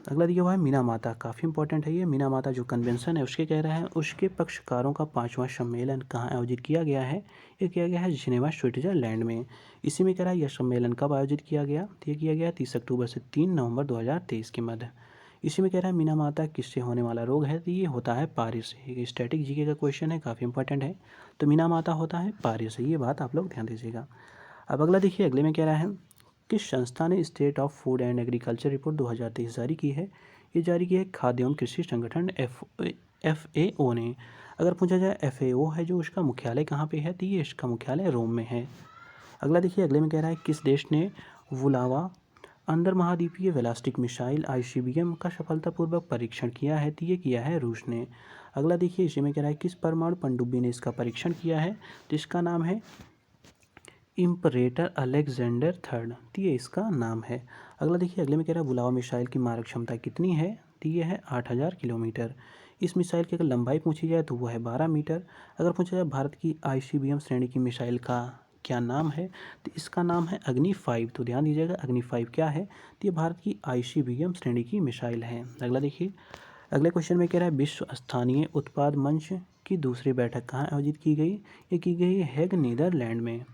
अगला दिया हुआ है मीना माता। काफ़ी इंपॉर्टेंट है ये। मीना माता जो कन्वेंशन है उसके कह रहा है उसके पक्षकारों का 5वां सम्मेलन कहाँ आयोजित किया गया है? ये किया गया है जिनेवा स्विट्जरलैंड में। इसी में कह रहा है यह सम्मेलन कब आयोजित किया गया? तो ये किया गया 30 अक्टूबर से 3 नवंबर 2023 के मध्य। इसी में कह रहा है मीना माता किससे होने वाला रोग है? तो ये होता है पारे से। ये स्टैटिक जीके का क्वेश्चन है, काफ़ी इंपॉर्टेंट है। तो मीना माता होता है पारे से, ये बात आप लोग ध्यान दीजिएगा। अब अगला देखिए, अगले में कह रहा है किस संस्था ने state of food and agriculture report 2023 जारी की है? ये जारी की है खाद्य एवं कृषि संगठन FAO ने। अगर पूछा जाए FAO है जो, उसका मुख्यालय कहाँ पे है? तो ये इसका मुख्यालय रोम में है। अगला देखिए, अगले में कह रहा है किस देश ने वुलावा अंतर महाद्वीपीय बैलिस्टिक मिसाइल ICBM का सफलतापूर्वक परीक्षण किया है? तो ये किया है रूस ने। अगला देखिए, इसी में कह रहा है किस परमाणु पनडुब्बी ने इसका परीक्षण किया है? तो इसका नाम है इम्परेटर अलेक्जेंडर थर्ड। तो ये इसका नाम है। अगला देखिए, अगले में कह रहा है बुलावा मिसाइल की मारक क्षमता कितनी है? तो ये है 8000 किलोमीटर। इस मिसाइल की अगर लंबाई पूछी जाए तो वो है 12 मीटर। अगर पूछा जाए भारत की ICBM श्रेणी की मिसाइल का क्या नाम है? तो इसका नाम है अग्नि 5। तो ध्यान दीजिएगा, अग्नि 5 क्या है? तो ये भारत की ICBM श्रेणी की मिसाइल है। अगला देखिए, अगले क्वेश्चन में कह रहा है विश्व स्थानीय उत्पाद मंच की दूसरी बैठक कहाँ आयोजित की गई? ये की गई है हेग, नीदरलैंड में।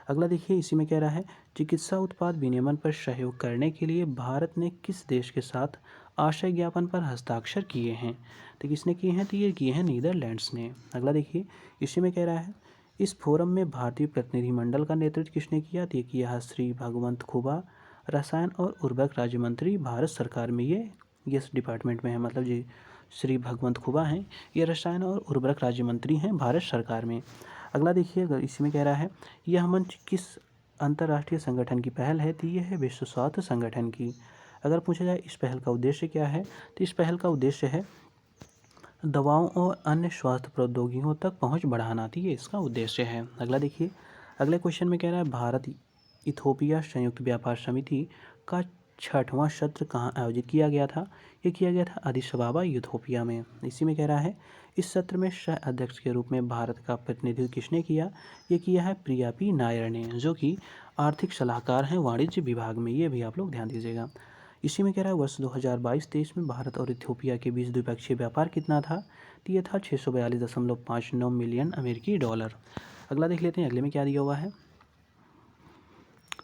अगला देखिए, इसी में कह रहा है चिकित्सा उत्पाद विनियमन पर सहयोग करने के लिए भारत ने किस देश के साथ आशय ज्ञापन पर हस्ताक्षर किए हैं? तो किसने किए हैं? तो ये किए हैं नीदरलैंड्स ने। अगला देखिए, इसी में कह रहा है इस फोरम में भारतीय प्रतिनिधिमंडल का नेतृत्व किसने किया? तो ये किया है श्री भगवंत खुबा, रसायन और उर्वरक राज्य मंत्री, भारत सरकार में। ये इस डिपार्टमेंट में है, मतलब जी श्री भगवंत खुबा हैं, ये रसायन और उर्वरक राज्य मंत्री हैं भारत सरकार में। अगला देखिए, अगर इसमें कह रहा है यह मंच किस अंतर्राष्ट्रीय संगठन की पहल है? तो ये है विश्व स्वास्थ्य संगठन की। अगर पूछा जाए इस पहल का उद्देश्य क्या है? तो इस पहल का उद्देश्य है दवाओं और अन्य स्वास्थ्य प्रौद्योगिकियों तक पहुंच बढ़ाना। तो ये इसका उद्देश्य है। अगला देखिए, अगले क्वेश्चन में कह रहा है भारत इथोपिया संयुक्त व्यापार समिति का 6वां सत्र कहाँ आयोजित किया गया था? ये किया गया था अदिस अबाबा, यूथोपिया में। इसी में कह रहा है इस सत्र में सह अध्यक्ष के रूप में भारत का प्रतिनिधित्व किसने किया? ये किया है प्रिया पी नायर ने, जो कि आर्थिक सलाहकार हैं वाणिज्य विभाग में। ये भी आप लोग ध्यान दीजिएगा। इसी में कह रहा है वर्ष 2022-23 में भारत और इथियोपिया के बीच द्विपक्षीय व्यापार कितना था? तो ये था 642.59 मिलियन अमेरिकी डॉलर। अगला देख लेते हैं, अगले में क्या दिया हुआ है।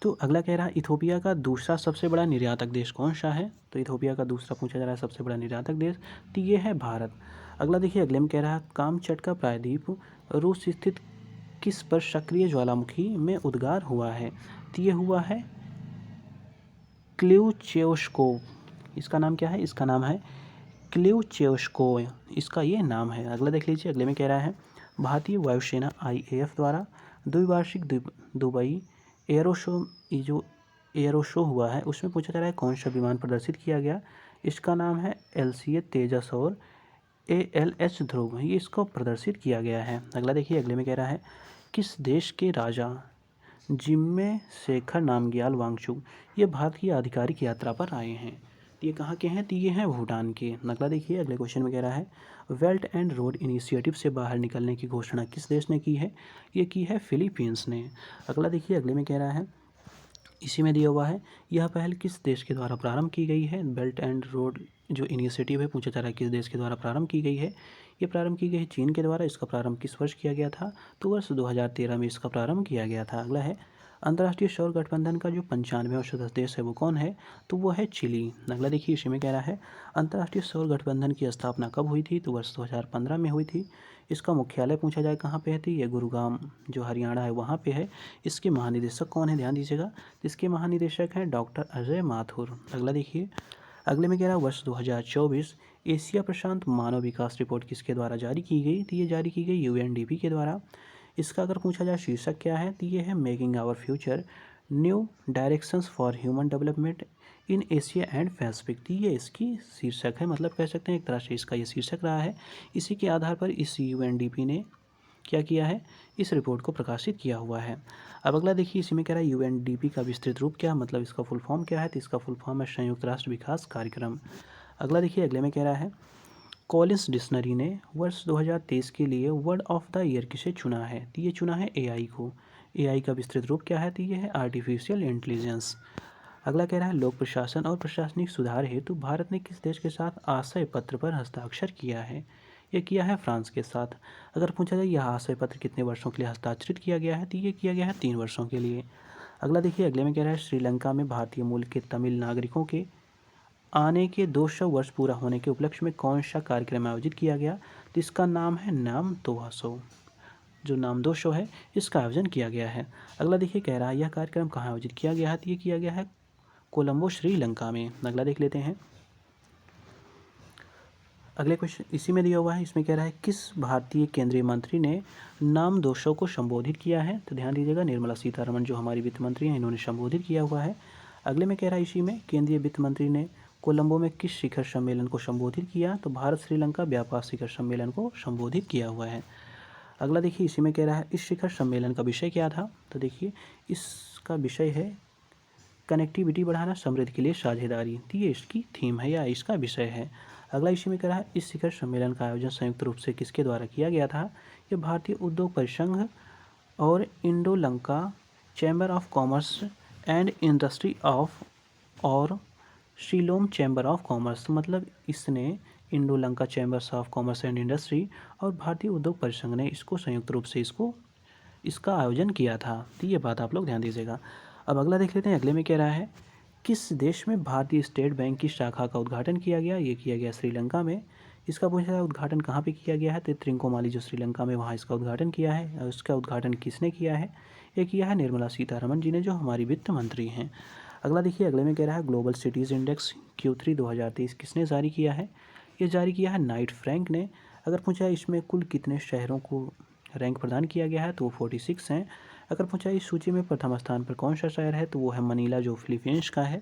तो अगला कह रहा है इथियोपिया का दूसरा सबसे बड़ा निर्यातक देश कौन सा है? तो इथियोपिया का दूसरा पूछा जा रहा है सबसे बड़ा निर्यातक देश, तो ये है भारत। अगला देखिए, अगले में कह रहा है कामचटका प्रायद्वीप रूस स्थित किस पर सक्रिय ज्वालामुखी में उद्गार हुआ है? तो ये हुआ है क्लिउचेउस्कोव। इसका नाम क्या है? इसका नाम है क्लिउचेउस्कोव, इसका ये नाम है। अगला देख लीजिए, अगले में कह रहा है भारतीय वायुसेना IAF द्वारा द्विवार्षिक दुबई एयरो शो, ये जो एयरो शो हुआ है उसमें पूछा जा रहा है कौन सा विमान प्रदर्शित किया गया? इसका नाम है LCA तेजस और ALH ध्रुव, ये इसको प्रदर्शित किया गया है। अगला देखिए, अगले में कह रहा है किस देश के राजा जिम्मे शेखर नामग्याल वांगचुक ये भारत की आधिकारिक यात्रा पर आए हैं? ये कहाँ के हैं? तो ये हैं भूटान के। अगला देखिए, अगले क्वेश्चन में कह रहा है बेल्ट एंड रोड इनिशिएटिव से बाहर निकलने की घोषणा किस देश ने की है? ये की है फिलीपींस ने। अगला देखिए, अगले में कह रहा है इसी में दिया हुआ है यह पहल किस देश के द्वारा प्रारंभ की गई है? बेल्ट एंड रोड जो इनिशिएटिव है पूछा जा रहा है किस देश के द्वारा प्रारंभ की गई है? ये प्रारंभ की गई चीन के द्वारा। इसका प्रारंभ किस वर्ष किया गया था? तो वर्ष 2013 में इसका प्रारंभ किया गया था। अगला है अंतर्राष्ट्रीय सौर गठबंधन का जो 95वां सदस्य देश है वो कौन है, तो वो है चिली। अगला देखिए इसी में कह रहा है अंतर्राष्ट्रीय सौर गठबंधन की स्थापना कब हुई थी, तो वर्ष 2015 में हुई थी। इसका मुख्यालय पूछा जाए कहाँ पे है, तो ये गुरुग्राम जो हरियाणा है वहाँ पे है। इसके महानिदेशक कौन है, ध्यान दीजिएगा, इसके महानिदेशक हैं डॉक्टर अजय माथुर। अगला देखिए, अगले में कह रहा है वर्ष 2024 एशिया प्रशांत मानव विकास रिपोर्ट किसके द्वारा जारी की गई, तो ये जारी की गई यूएनडीपी के द्वारा। इसका अगर पूछा जाए शीर्षक क्या है, तो ये है making our future new directions for human development in Asia and Pacific. तो ये इसकी शीर्षक है, मतलब कह सकते हैं एक तरह से इसका ये शीर्षक रहा है। इसी के आधार पर इस यूएनडीपी ने क्या किया है, इस रिपोर्ट को प्रकाशित किया हुआ है। अब अगला देखिए इसी में कह रहा है यूएनडीपी का विस्तृत रूप क्या, मतलब इसका फुल फॉर्म क्या है, तो इसका फुल फॉर्म है संयुक्त राष्ट्र विकास कार्यक्रम। अगला देखिए अगले में कह रहा है कॉलिंस डिक्शनरी ने वर्ष 2023 के लिए वर्ड ऑफ द ईयर किसे चुना है, तो ये चुना है एआई को। एआई का विस्तृत रूप क्या है, तो ये है आर्टिफिशियल इंटेलिजेंस। अगला कह रहा है लोक प्रशासन और प्रशासनिक सुधार हेतु भारत ने किस देश के साथ आशय पत्र पर हस्ताक्षर किया है, ये किया है फ्रांस के साथ। अगर पूछा जाए यह आशय पत्र कितने वर्षों के लिए हस्ताक्षरित किया गया है, तो ये किया गया है 3 वर्षों के लिए। अगला देखिए अगले में कह रहा है श्रीलंका में भारतीय मूल के तमिल नागरिकों के आने के 200 वर्ष पूरा होने के उपलक्ष्य में कौन सा कार्यक्रम आयोजित किया गया, तो इसका नाम है नाम 200। जो नाम 200 है इसका आयोजन किया गया है। अगला देखिए कह रहा है यह कार्यक्रम कहाँ आयोजित किया गया है, तो ये किया गया है कोलंबो श्रीलंका में। अगला देख लेते हैं, अगले क्वेश्चन इसी में दिया हुआ है। इसमें कह रहा है किस भारतीय केंद्रीय मंत्री ने नाम 200 को संबोधित किया है, तो ध्यान दीजिएगा निर्मला सीतारमण जो हमारी वित्त मंत्री हैं इन्होंने संबोधित किया हुआ है। अगले में कह रहा है इसी में केंद्रीय वित्त मंत्री ने कोलंबो में किस शिखर सम्मेलन को संबोधित किया, तो भारत श्रीलंका व्यापार शिखर सम्मेलन को संबोधित किया हुआ है। अगला देखिए इसी में कह रहा है इस शिखर सम्मेलन का विषय क्या था, तो देखिए इसका विषय है कनेक्टिविटी बढ़ाना समृद्धि के लिए साझेदारी, तो ये इसकी थीम है या इसका विषय है। अगला इसी में कह रहा है इस शिखर सम्मेलन का आयोजन संयुक्त रूप से किसके द्वारा किया गया था, ये भारतीय उद्योग परिसंघ और Indo Lanka chamber of commerce and industry of और शिलोंग चैम्बर ऑफ कॉमर्स, मतलब इसने Indo Lanka chambers of commerce and industry और भारतीय उद्योग परिसंघ ने इसको संयुक्त रूप से इसका आयोजन किया था। तो ये बात आप लोग ध्यान दीजिएगा। अब अगला देख लेते हैं, अगले में कह रहा है किस देश में भारतीय स्टेट बैंक की शाखा का उद्घाटन किया गया, ये किया गया श्रीलंका में। इसका पूछा है उद्घाटन कहाँ पे किया गया है, तो त्रिंकोमाली जो श्रीलंका में वहाँ इसका उद्घाटन किया है। और इसका उद्घाटन किसने किया है, ये किया है निर्मला सीतारमण जी ने जो हमारी वित्त मंत्री हैं। अगला देखिए अगले में कह रहा है ग्लोबल सिटीज़ इंडेक्स Q3 2023 किसने जारी किया है, ये जारी किया है नाइट फ्रैंक ने। अगर पूछा है इसमें कुल कितने शहरों को रैंक प्रदान किया गया है, तो वो 46 हैं। अगर पूछा इस सूची में प्रथम स्थान पर कौन सा शहर है, तो वो है मनीला जो फिलीपींस का है।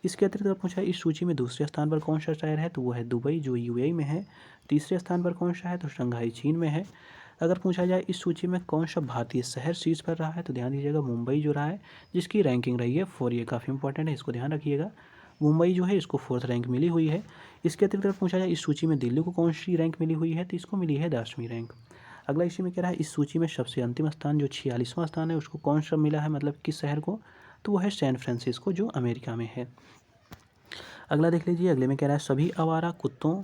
इसके अतिरिक्त अगर पूछा इस सूची में दूसरे स्थान पर कौन सा शहर है, तो वो है दुबई जो यूएई में है। तीसरे स्थान पर कौन सा है, तो शंघाई चीन में है। अगर पूछा जाए इस सूची में कौन सा भारतीय शहर शीर्ष पर रहा है, तो ध्यान दीजिएगा मुंबई जो रहा है जिसकी रैंकिंग रही है 4, ये काफ़ी इंपॉर्टेंट है, इसको ध्यान रखिएगा। मुंबई जो है इसको 4th रैंक मिली हुई है। इसके अतिरिक्त अगर पूछा जाए इस सूची में दिल्ली को कौन सी रैंक मिली हुई है, तो इसको मिली है 10वीं रैंक। अगला इसी में कह रहा है इस सूची में सबसे अंतिम स्थान जो 46वां स्थान है उसको कौन सा मिला है, मतलब किस शहर को, तो वो है सैन फ्रांसिस्को जो अमेरिका में है। अगला देख लीजिए, अगले में कह रहा है सभी आवारा कुत्तों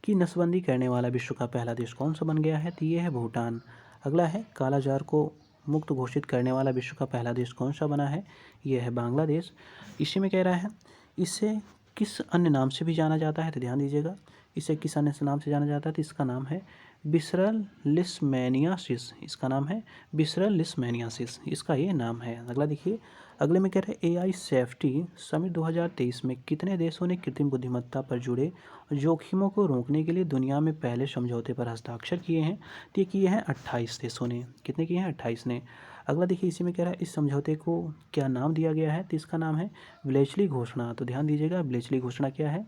की नसबंदी करने वाला विश्व का पहला देश कौन सा बन गया है, तो ये है भूटान। अगला है कालाजार को मुक्त घोषित करने वाला विश्व का पहला देश कौन सा बना है, ये है बांग्लादेश। इसी में कह रहा है इसे किस अन्य नाम से भी जाना जाता है, तो ध्यान दीजिएगा इसे किस अन्य नाम से जाना जाता है, तो इसका नाम है विसरल लिस्मेनियासिस। इसका नाम है विसरल लिस्मेनियासिस, इसका ये नाम है। अगला देखिए, अगले में कह रहे हैं एआई सेफ्टी समिट 2023 में कितने देशों ने कृत्रिम बुद्धिमत्ता पर जुड़े जोखिमों को रोकने के लिए दुनिया में पहले समझौते पर हस्ताक्षर किए हैं, तो ये किए हैं 28 देशों ने। कितने किए हैं, 28 ने। अगला देखिए इसी में कह रहा है इस समझौते को क्या नाम दिया गया है, तो इसका नाम है ब्लेचली घोषणा। तो ध्यान दीजिएगा ब्लेचली घोषणा क्या है,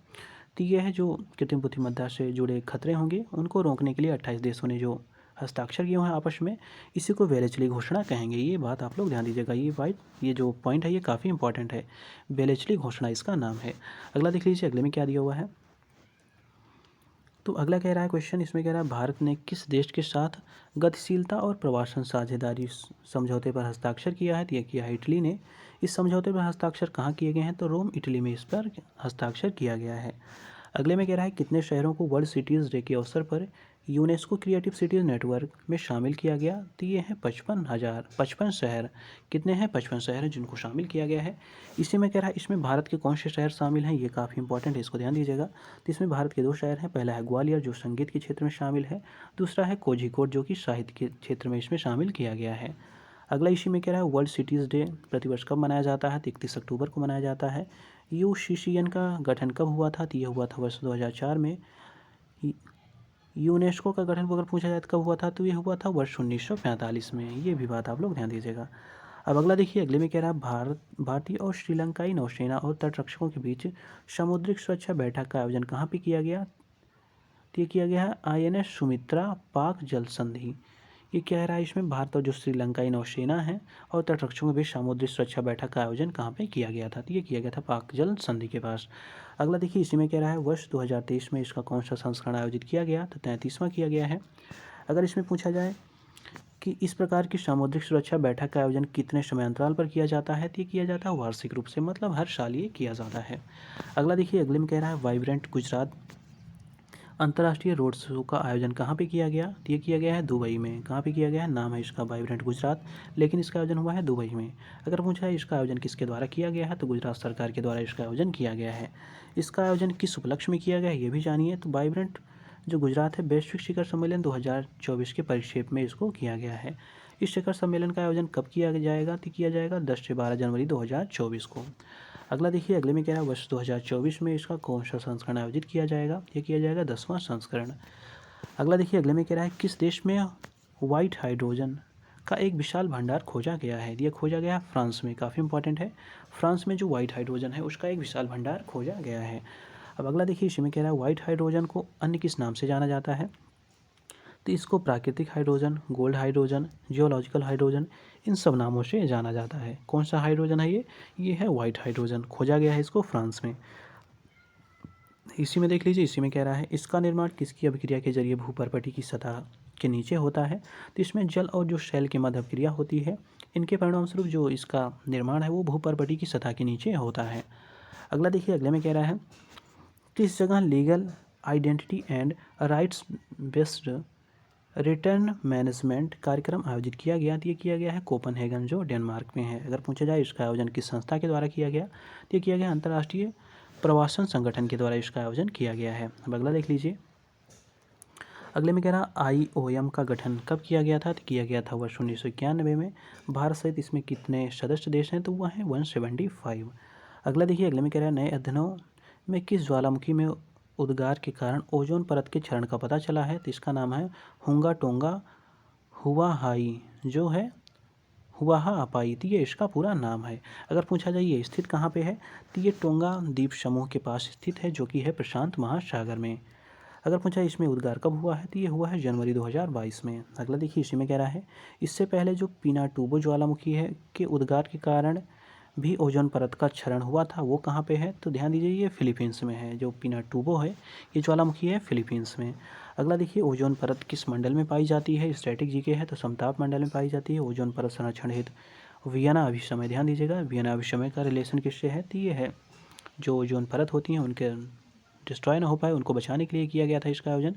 तो ये है जो कृत्रिम बुद्धिमत्ता से जुड़े खतरे होंगे उनको रोकने के लिए 28 देशों ने जो हस्ताक्षर किए हुए हैं आपस में, इसी को वेलेचली घोषणा कहेंगे। ये बात आप लोग ध्यान दीजिएगा, ये जो पॉइंट है ये काफ़ी इंपॉर्टेंट है, वेलेचली घोषणा इसका नाम है। अगला देख लीजिए अगले में क्या दिया हुआ है, तो अगला कह रहा है क्वेश्चन इसमें कह रहा है भारत ने किस देश के साथ गतिशीलता और प्रवासन साझेदारी समझौते पर हस्ताक्षर किया है, तो यह किया है इटली ने। इस समझौते पर हस्ताक्षर कहाँ किए गए हैं, तो रोम इटली में इस पर हस्ताक्षर किया गया है। अगले में कह रहा है कितने शहरों को वर्ल्ड सिटीज़ डे के अवसर पर यूनेस्को क्रिएटिव सिटीज़ नेटवर्क में शामिल किया गया, तो ये हैं 55 शहर। कितने हैं? 55 शहर हैं जिनको शामिल किया गया है। इसी में कह रहा है इसमें भारत के कौन से शहर शामिल हैं, ये काफ़ी इंपॉर्टेंट है, इसको ध्यान दीजिएगा। तो इसमें भारत के 2 शहर हैं, पहला है ग्वालियर जो संगीत के क्षेत्र में शामिल है, दूसरा है कोझिकोड जो कि साहित्य के क्षेत्र में इसमें शामिल किया गया है। अगला इसी में कह रहा है वर्ल्ड सिटीज़ डे प्रतिवर्ष कब मनाया जाता है, तो 31 अक्टूबर को मनाया जाता है। यूसीसीएन का गठन कब हुआ था, तो ये हुआ था वर्ष 2004 में। यूनेस्को का गठन अगर पूछा जाए तो कब हुआ था, तो ये हुआ था वर्ष 1945 में। ये भी बात आप लोग ध्यान दीजिएगा। अब अगला देखिए, अगले में कह रहा है भारतीय और श्रीलंकाई नौसेना और तटरक्षकों के बीच समुद्रिक सुरक्षा बैठक का आयोजन कहाँ पे किया गया, तो ये किया गया है INS सुमित्रा पाक जल संधि। ये कह रहा है इसमें भारत और जो श्रीलंकाई नौसेना है और तटरक्षकों के बीच समुद्री सुरक्षा बैठक का आयोजन कहाँ पे किया गया था, तो ये किया गया था पाक जल संधि के पास। अगला देखिए, इसी में कह रहा है वर्ष 2023 में इसका कौन सा संस्करण आयोजित किया गया, तो 33वां किया गया है। अगर इसमें पूछा जाए कि इस प्रकार की सामुद्रिक सुरक्षा बैठक का आयोजन कितने समयांतराल पर किया जाता है, तो ये किया जाता है वार्षिक रूप से, मतलब हर साल ये किया जाता है। अगला देखिए, अगले में कह रहा है वाइब्रेंट गुजरात अंतर्राष्ट्रीय रोड शो का आयोजन कहाँ पे किया गया, तो ये किया गया है दुबई में। कहाँ पे किया गया है, नाम है इसका वाइब्रेंट गुजरात, लेकिन इसका आयोजन हुआ है दुबई में। अगर पूछा है इसका आयोजन किसके द्वारा किया गया है, तो गुजरात सरकार के द्वारा इसका आयोजन किया गया है। इसका आयोजन किस उपलक्ष्य में किया गया है, ये भी जानिए। तो वाइब्रेंट जो गुजरात है वैश्विक शिखर सम्मेलन 2024 के परिक्षेप में इसको किया गया है। इस शिखर सम्मेलन का आयोजन कब किया जाएगा, तो किया जाएगा 10 से 12 जनवरी 2024 को। अगला देखिए, अगले में क्या है वर्ष 2024 में इसका कौन सा संस्करण आयोजित किया जाएगा, ये किया जाएगा 10वां संस्करण। अगला देखिए, अगले में कह रहा है किस देश में व्हाइट हाइड्रोजन का एक विशाल भंडार खोजा गया है, ये खोजा गया है फ्रांस में। काफ़ी इंपॉर्टेंट है, फ्रांस में जो व्हाइट हाइड्रोजन है उसका एक विशाल भंडार खोजा गया है। अब अगला देखिए, इसी में कह रहा है व्हाइट हाइड्रोजन को अन्य किस नाम से जाना जाता है, तो इसको प्राकृतिक hydrogen, gold hydrogen, geological hydrogen, इन सब नामों से जाना जाता है। कौन सा हाइड्रोजन है ये है व्हाइट हाइड्रोजन, खोजा गया है इसको फ्रांस में। इसी में देख लीजिए, इसी में कह रहा है इसका निर्माण किसकी अभिक्रिया के जरिए भूपर्पटी की सतह के नीचे होता है, तो इसमें जल और जो शैल के मध्य अभिक्रिया होती है, इनके परिणामस्वरूप जो इसका निर्माण है वो भूपर्पटी की सतह के नीचे होता है। अगला देखिए, अगले में कह रहा है किस जगह legal identity and rights based return management कार्यक्रम आयोजित किया गया, तो ये किया गया है कोपनहेगन जो डेनमार्क में है। अगर पूछा जाए इसका आयोजन किस संस्था के द्वारा किया गया, तो ये किया गया अंतर्राष्ट्रीय प्रवासन संगठन के द्वारा इसका आयोजन किया गया है। अब अगला देख लीजिए, अगले में कह रहा IOM का गठन कब किया गया था, तो किया गया था वर्ष 1991 में। भारत सहित इसमें कितने सदस्य देश हैं, तो वह हैं 175। अगला देखिए, अगले में कह रहा है नए अध्ययनों में किस ज्वालामुखी में उद्गार के कारण ओजोन परत के क्षरण का पता चला है, तो इसका नाम है हुंगा टोंगा हुआहाई जो है हुआहा अपाई, तो ये इसका पूरा नाम है। अगर पूछा जाए ये स्थित कहाँ पे है, तो ये टोंगा द्वीप समूह के पास स्थित है जो कि है प्रशांत महासागर में। अगर पूछा इसमें उद्गार कब हुआ है, तो ये हुआ है जनवरी 2022 में। अगला देखिए, इसी में कह रहा है इससे पहले जो पिनाटुबो ज्वालामुखी है के उद्गार के कारण भी ओजोन परत का क्षरण हुआ था, वो कहाँ पे है, तो ध्यान दीजिए ये फिलीपींस में है। जो पिनाटुबो है ये ज्वालामुखी है फिलीपींस में। अगला देखिए, ओजोन परत किस मंडल में पाई जाती है, स्टैटिक जीके है तो समताप मंडल में पाई जाती है। ओजोन परत संरक्षण हेतु वियना अभिसमय, ध्यान दीजिएगा वियना अभिसमय का रिलेशन किससे है, तो ये है जो ओजोन परत होती हैं उनके डिस्ट्रॉय ना हो पाए उनको बचाने के लिए किया गया था इसका आयोजन।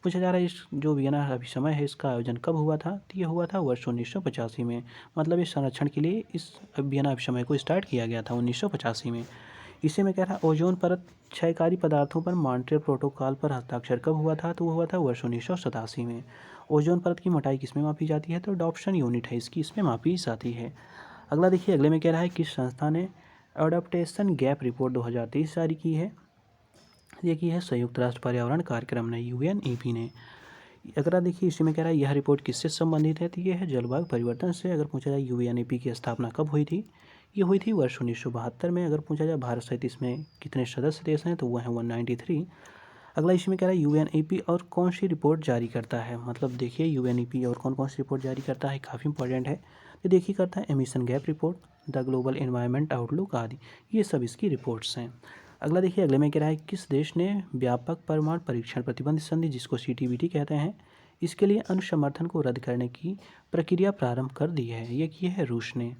पूछा जा रहा है इस जो वियना अभिसमय है इसका आयोजन कब हुआ था, तो ये हुआ था वर्ष 1985 में। मतलब इस संरक्षण के लिए इस वियना अभिसमय को स्टार्ट किया गया था 1985 में। इसी में कह रहा है ओजोन परत क्षयकारी पदार्थों पर मॉन्ट्रियल प्रोटोकॉल पर हस्ताक्षर कब हुआ था, तो वो हुआ था वर्ष 1987 में। ओजोन परत की मोटाई किस में मापी जाती है, तो डॉप्शन यूनिट है इसकी, इसमें मापी जाती है। अगला देखिए, अगले में कह रहा है किस संस्था ने एडॉप्टेशन गैप रिपोर्ट 2023 जारी की है, ये की है संयुक्त राष्ट्र पर्यावरण कार्यक्रम ने, UNEP ने। अगर देखिए, इसी में कह रहा है यह रिपोर्ट किससे संबंधित है, तो ये है जलवायु परिवर्तन से। अगर पूछा जाए UNEP की स्थापना कब हुई थी, ये हुई थी वर्ष 1972 में। अगर पूछा जाए भारत सहित इसमें कितने सदस्य देश हैं, तो वह हैं 193। अगला इसमें कह रहा है UNEP और कौन सी रिपोर्ट जारी करता है, मतलब देखिए UNEP और कौन कौन सी रिपोर्ट जारी करता है, काफ़ी इंपॉर्टेंट है। तो देखिए करता है emission gap report, the global environment outlook आदि, ये सब इसकी रिपोर्ट्स हैं। अगला देखिए, अगले में कह रहा है किस देश ने व्यापक परमाणु परीक्षण प्रतिबंध संधि जिसको CTBT कहते हैं, इसके लिए अनुसमर्थन को रद्द करने की प्रक्रिया प्रारंभ कर दी है, ये की है रूस ने।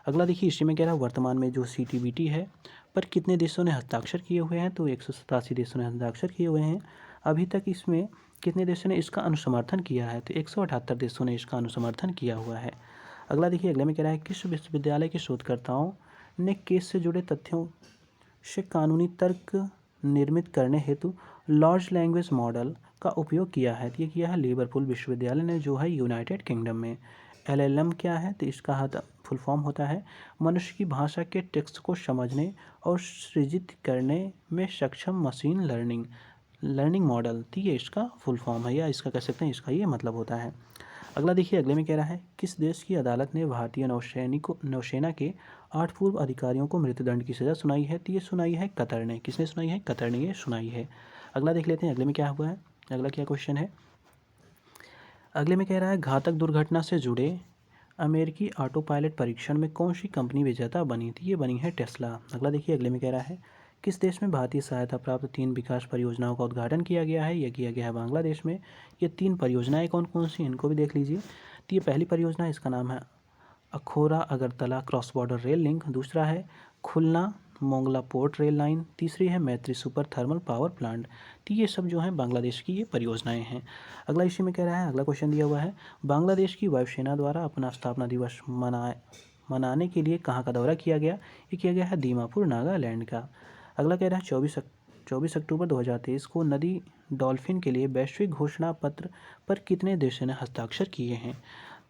अगला देखिए, इसी में कह रहा है वर्तमान में जो CTBT है पर कितने देशों ने हस्ताक्षर किए हुए हैं, तो 187 देशों ने हस्ताक्षर किए हुए हैं। अभी तक इसमें कितने देशों ने इसका अनुसमर्थन किया है? तो 178 देशों ने इसका अनुसमर्थन किया हुआ है। अगला देखिए, अगले में कह रहा है किस विश्वविद्यालय के शोधकर्ताओं ने केस से जुड़े तथ्यों से कानूनी तर्क निर्मित करने हेतु लार्ज लैंग्वेज मॉडल का उपयोग किया है? तो ये किया है लिवरपूल विश्वविद्यालय ने, जो है यूनाइटेड किंगडम में। एलएलएम क्या है? तो इसका फुल फॉर्म होता है मनुष्य की भाषा के टेक्स्ट को समझने और सृजित करने में सक्षम मशीन लर्निंग मॉडल। तो ये इसका फुल फॉर्म है, या इसका कह सकते हैं इसका ये मतलब होता है। अगला देखिए, अगले में कह रहा है किस देश की अदालत ने भारतीय नौसेना के 8 पूर्व अधिकारियों को मृत्युदंड की सज़ा सुनाई है? तो ये सुनाई है कतर ने। किसने सुनाई है? कतर ने ये सुनाई है। अगला देख लेते हैं अगले में क्या हुआ है, अगला क्या क्वेश्चन है। अगले में कह रहा है घातक दुर्घटना से जुड़े अमेरिकी ऑटो पायलट परीक्षण में कौन सी कंपनी विजेता बनी थी? ये बनी है टेस्ला। अगला देखिए, अगले में कह रहा है किस देश में भारतीय सहायता प्राप्त 3 विकास परियोजनाओं का उद्घाटन किया गया है? यह किया गया है बांग्लादेश में। ये 3 परियोजनाएं कौन कौन सी, इनको भी देख लीजिए। तो ये पहली परियोजना, इसका नाम है Akhaura Agartala cross border rail link. दूसरा है खुलना मोंगला पोर्ट रेल लाइन। तीसरी है मैत्री सुपर थर्मल पावर प्लांट। तो ये सब जो है बांग्लादेश की ये परियोजनाएं हैं। अगला इसी में कह रहा है, अगला क्वेश्चन दिया हुआ है बांग्लादेश की वायुसेना द्वारा अपना स्थापना दिवस मनाने के लिए कहाँ का दौरा किया गया? ये किया गया है दीमापुर नागालैंड का। अगला कह रहा है 24 अक्टूबर 2023 को नदी डॉल्फिन के लिए वैश्विक घोषणा पत्र पर कितने देशों ने हस्ताक्षर किए हैं?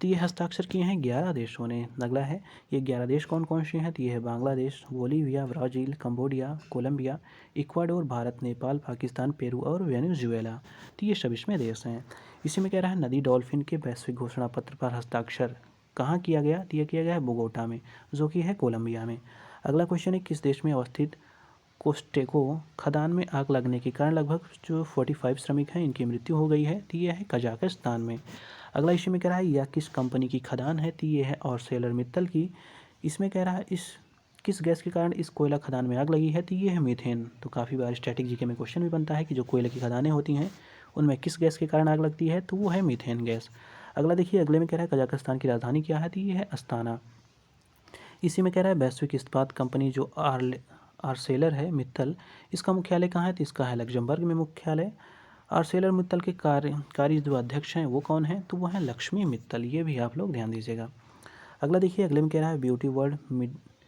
तो ये हस्ताक्षर किए हैं 11 देशों ने। अगला है ये 11 देश कौन कौन से हैं? तो ये है Bangladesh, Bolivia, Brazil, Cambodia, Colombia, Ecuador, Bharat, Nepal, Pakistan, Peru और वेनेजुएला। तो ये सब इसमें देश हैं। इसी में कह रहा है नदी डॉल्फिन के वैश्विक घोषणा पत्र पर हस्ताक्षर कहाँ किया गया? तो ये किया गया है बोगोटा में, जो कि है कोलंबिया में। अगला क्वेश्चन है किस देश में अवस्थित कोस्टेको खदान में आग लगने के कारण लगभग जो 45 श्रमिक हैं इनकी मृत्यु हो गई है? तो ये है कजाकिस्तान में। अगला इसी में कह रहा है यह किस कंपनी की खदान है? तो ये है ऑर्सेलर मित्तल की। इसमें कह रहा है इस किस गैस के कारण इस कोयला खदान में आग लगी है? तो ये है मीथेन। तो काफ़ी बार स्टैटिक जीके में क्वेश्चन भी बनता है कि जो कोयले की खदानें होती हैं उनमें किस गैस के कारण आग लगती है? तो वो है मीथेन गैस। अगला देखिए, अगले में कह रहा है कजाकिस्तान की राजधानी क्या है? तो ये है अस्ताना। इसी में कह रहा है वैश्विक इस्पात कंपनी जो आर्सेलर है मित्तल, इसका मुख्यालय कहाँ है? तो इसका है लग्जमबर्ग में मुख्यालय। आर्सेलर मित्तल के कार्य जो अध्यक्ष हैं वो कौन है? तो वो हैं लक्ष्मी मित्तल। ये भी आप लोग ध्यान दीजिएगा। अगला देखिए, अगले में कह रहा है ब्यूटी वर्ल्ड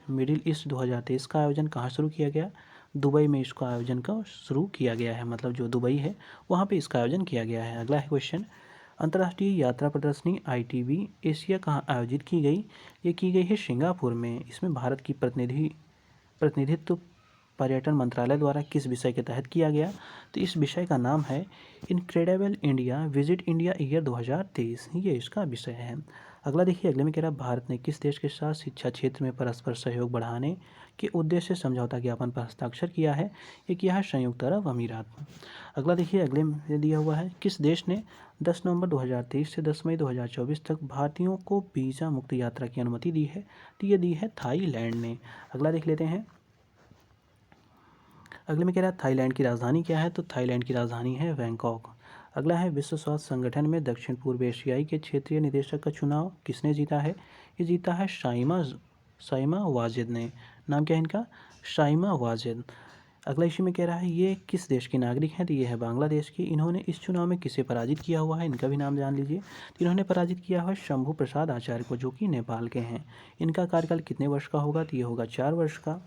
मिडिल ईस्ट 2023 का आयोजन कहाँ शुरू किया गया? दुबई में इसका आयोजन का शुरू किया गया है, मतलब जो दुबई है वहाँ पे इसका आयोजन किया गया है। अगला है क्वेश्चन अंतर्राष्ट्रीय यात्रा प्रदर्शनी ITB एशिया कहाँ आयोजित की गई? ये की गई है सिंगापुर में। इसमें भारत की प्रतिनिधित्व पर्यटन मंत्रालय द्वारा किस विषय के तहत किया गया? तो इस विषय का नाम है incredible India visit India year 2023। ये इसका विषय है। अगला देखिए, अगले में कह रहा है भारत ने किस देश के साथ शिक्षा क्षेत्र में परस्पर सहयोग बढ़ाने के उद्देश्य से समझौता ज्ञापन पर हस्ताक्षर किया है? ये किया है संयुक्त अरब अमीरात। अगला देखिए, अगले में दिया हुआ है किस देश ने 10 नवंबर 2023 से 10 मई 2024 तक भारतीयों को वीज़ा मुक्त यात्रा की अनुमति दी है? तो ये दी है थाईलैंड ने। अगला देख लेते हैं, अगले में कह रहा है थाईलैंड की राजधानी क्या है? तो थाईलैंड की राजधानी है बैंकॉक। अगला है विश्व स्वास्थ्य संगठन में दक्षिण पूर्व एशियाई के क्षेत्रीय निदेशक का चुनाव किसने जीता है? ये जीता है शाइमा वाजिद ने। नाम क्या है इनका? शाइमा वाजिद। अगला इसी में कह रहा है ये किस देश के नागरिक हैं? तो ये है बांग्लादेश की। इन्होंने इस चुनाव में किसे पराजित किया हुआ है? इनका भी नाम जान लीजिए। तो इन्होंने पराजित किया हुआ है शंभू प्रसाद आचार्य को, जो कि नेपाल के हैं। इनका कार्यकाल कितने वर्ष का होगा? तो ये होगा 4 वर्ष का।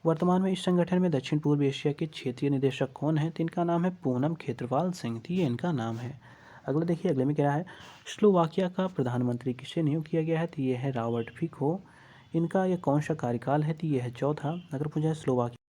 वर्तमान में इस संगठन में दक्षिण पूर्व एशिया के क्षेत्रीय निदेशक कौन है? तो इनका नाम है पूनम खेत्रपाल सिंह। तो ये इनका नाम है। अगला देखिए, अगले में क्या है स्लोवाकिया का प्रधानमंत्री किसे नियुक्त किया गया है? तो ये है रॉबर्ट फिको। इनका ये कौन सा कार्यकाल है? तो ये है चौथा। अगर पूछा है स्लोवाकिया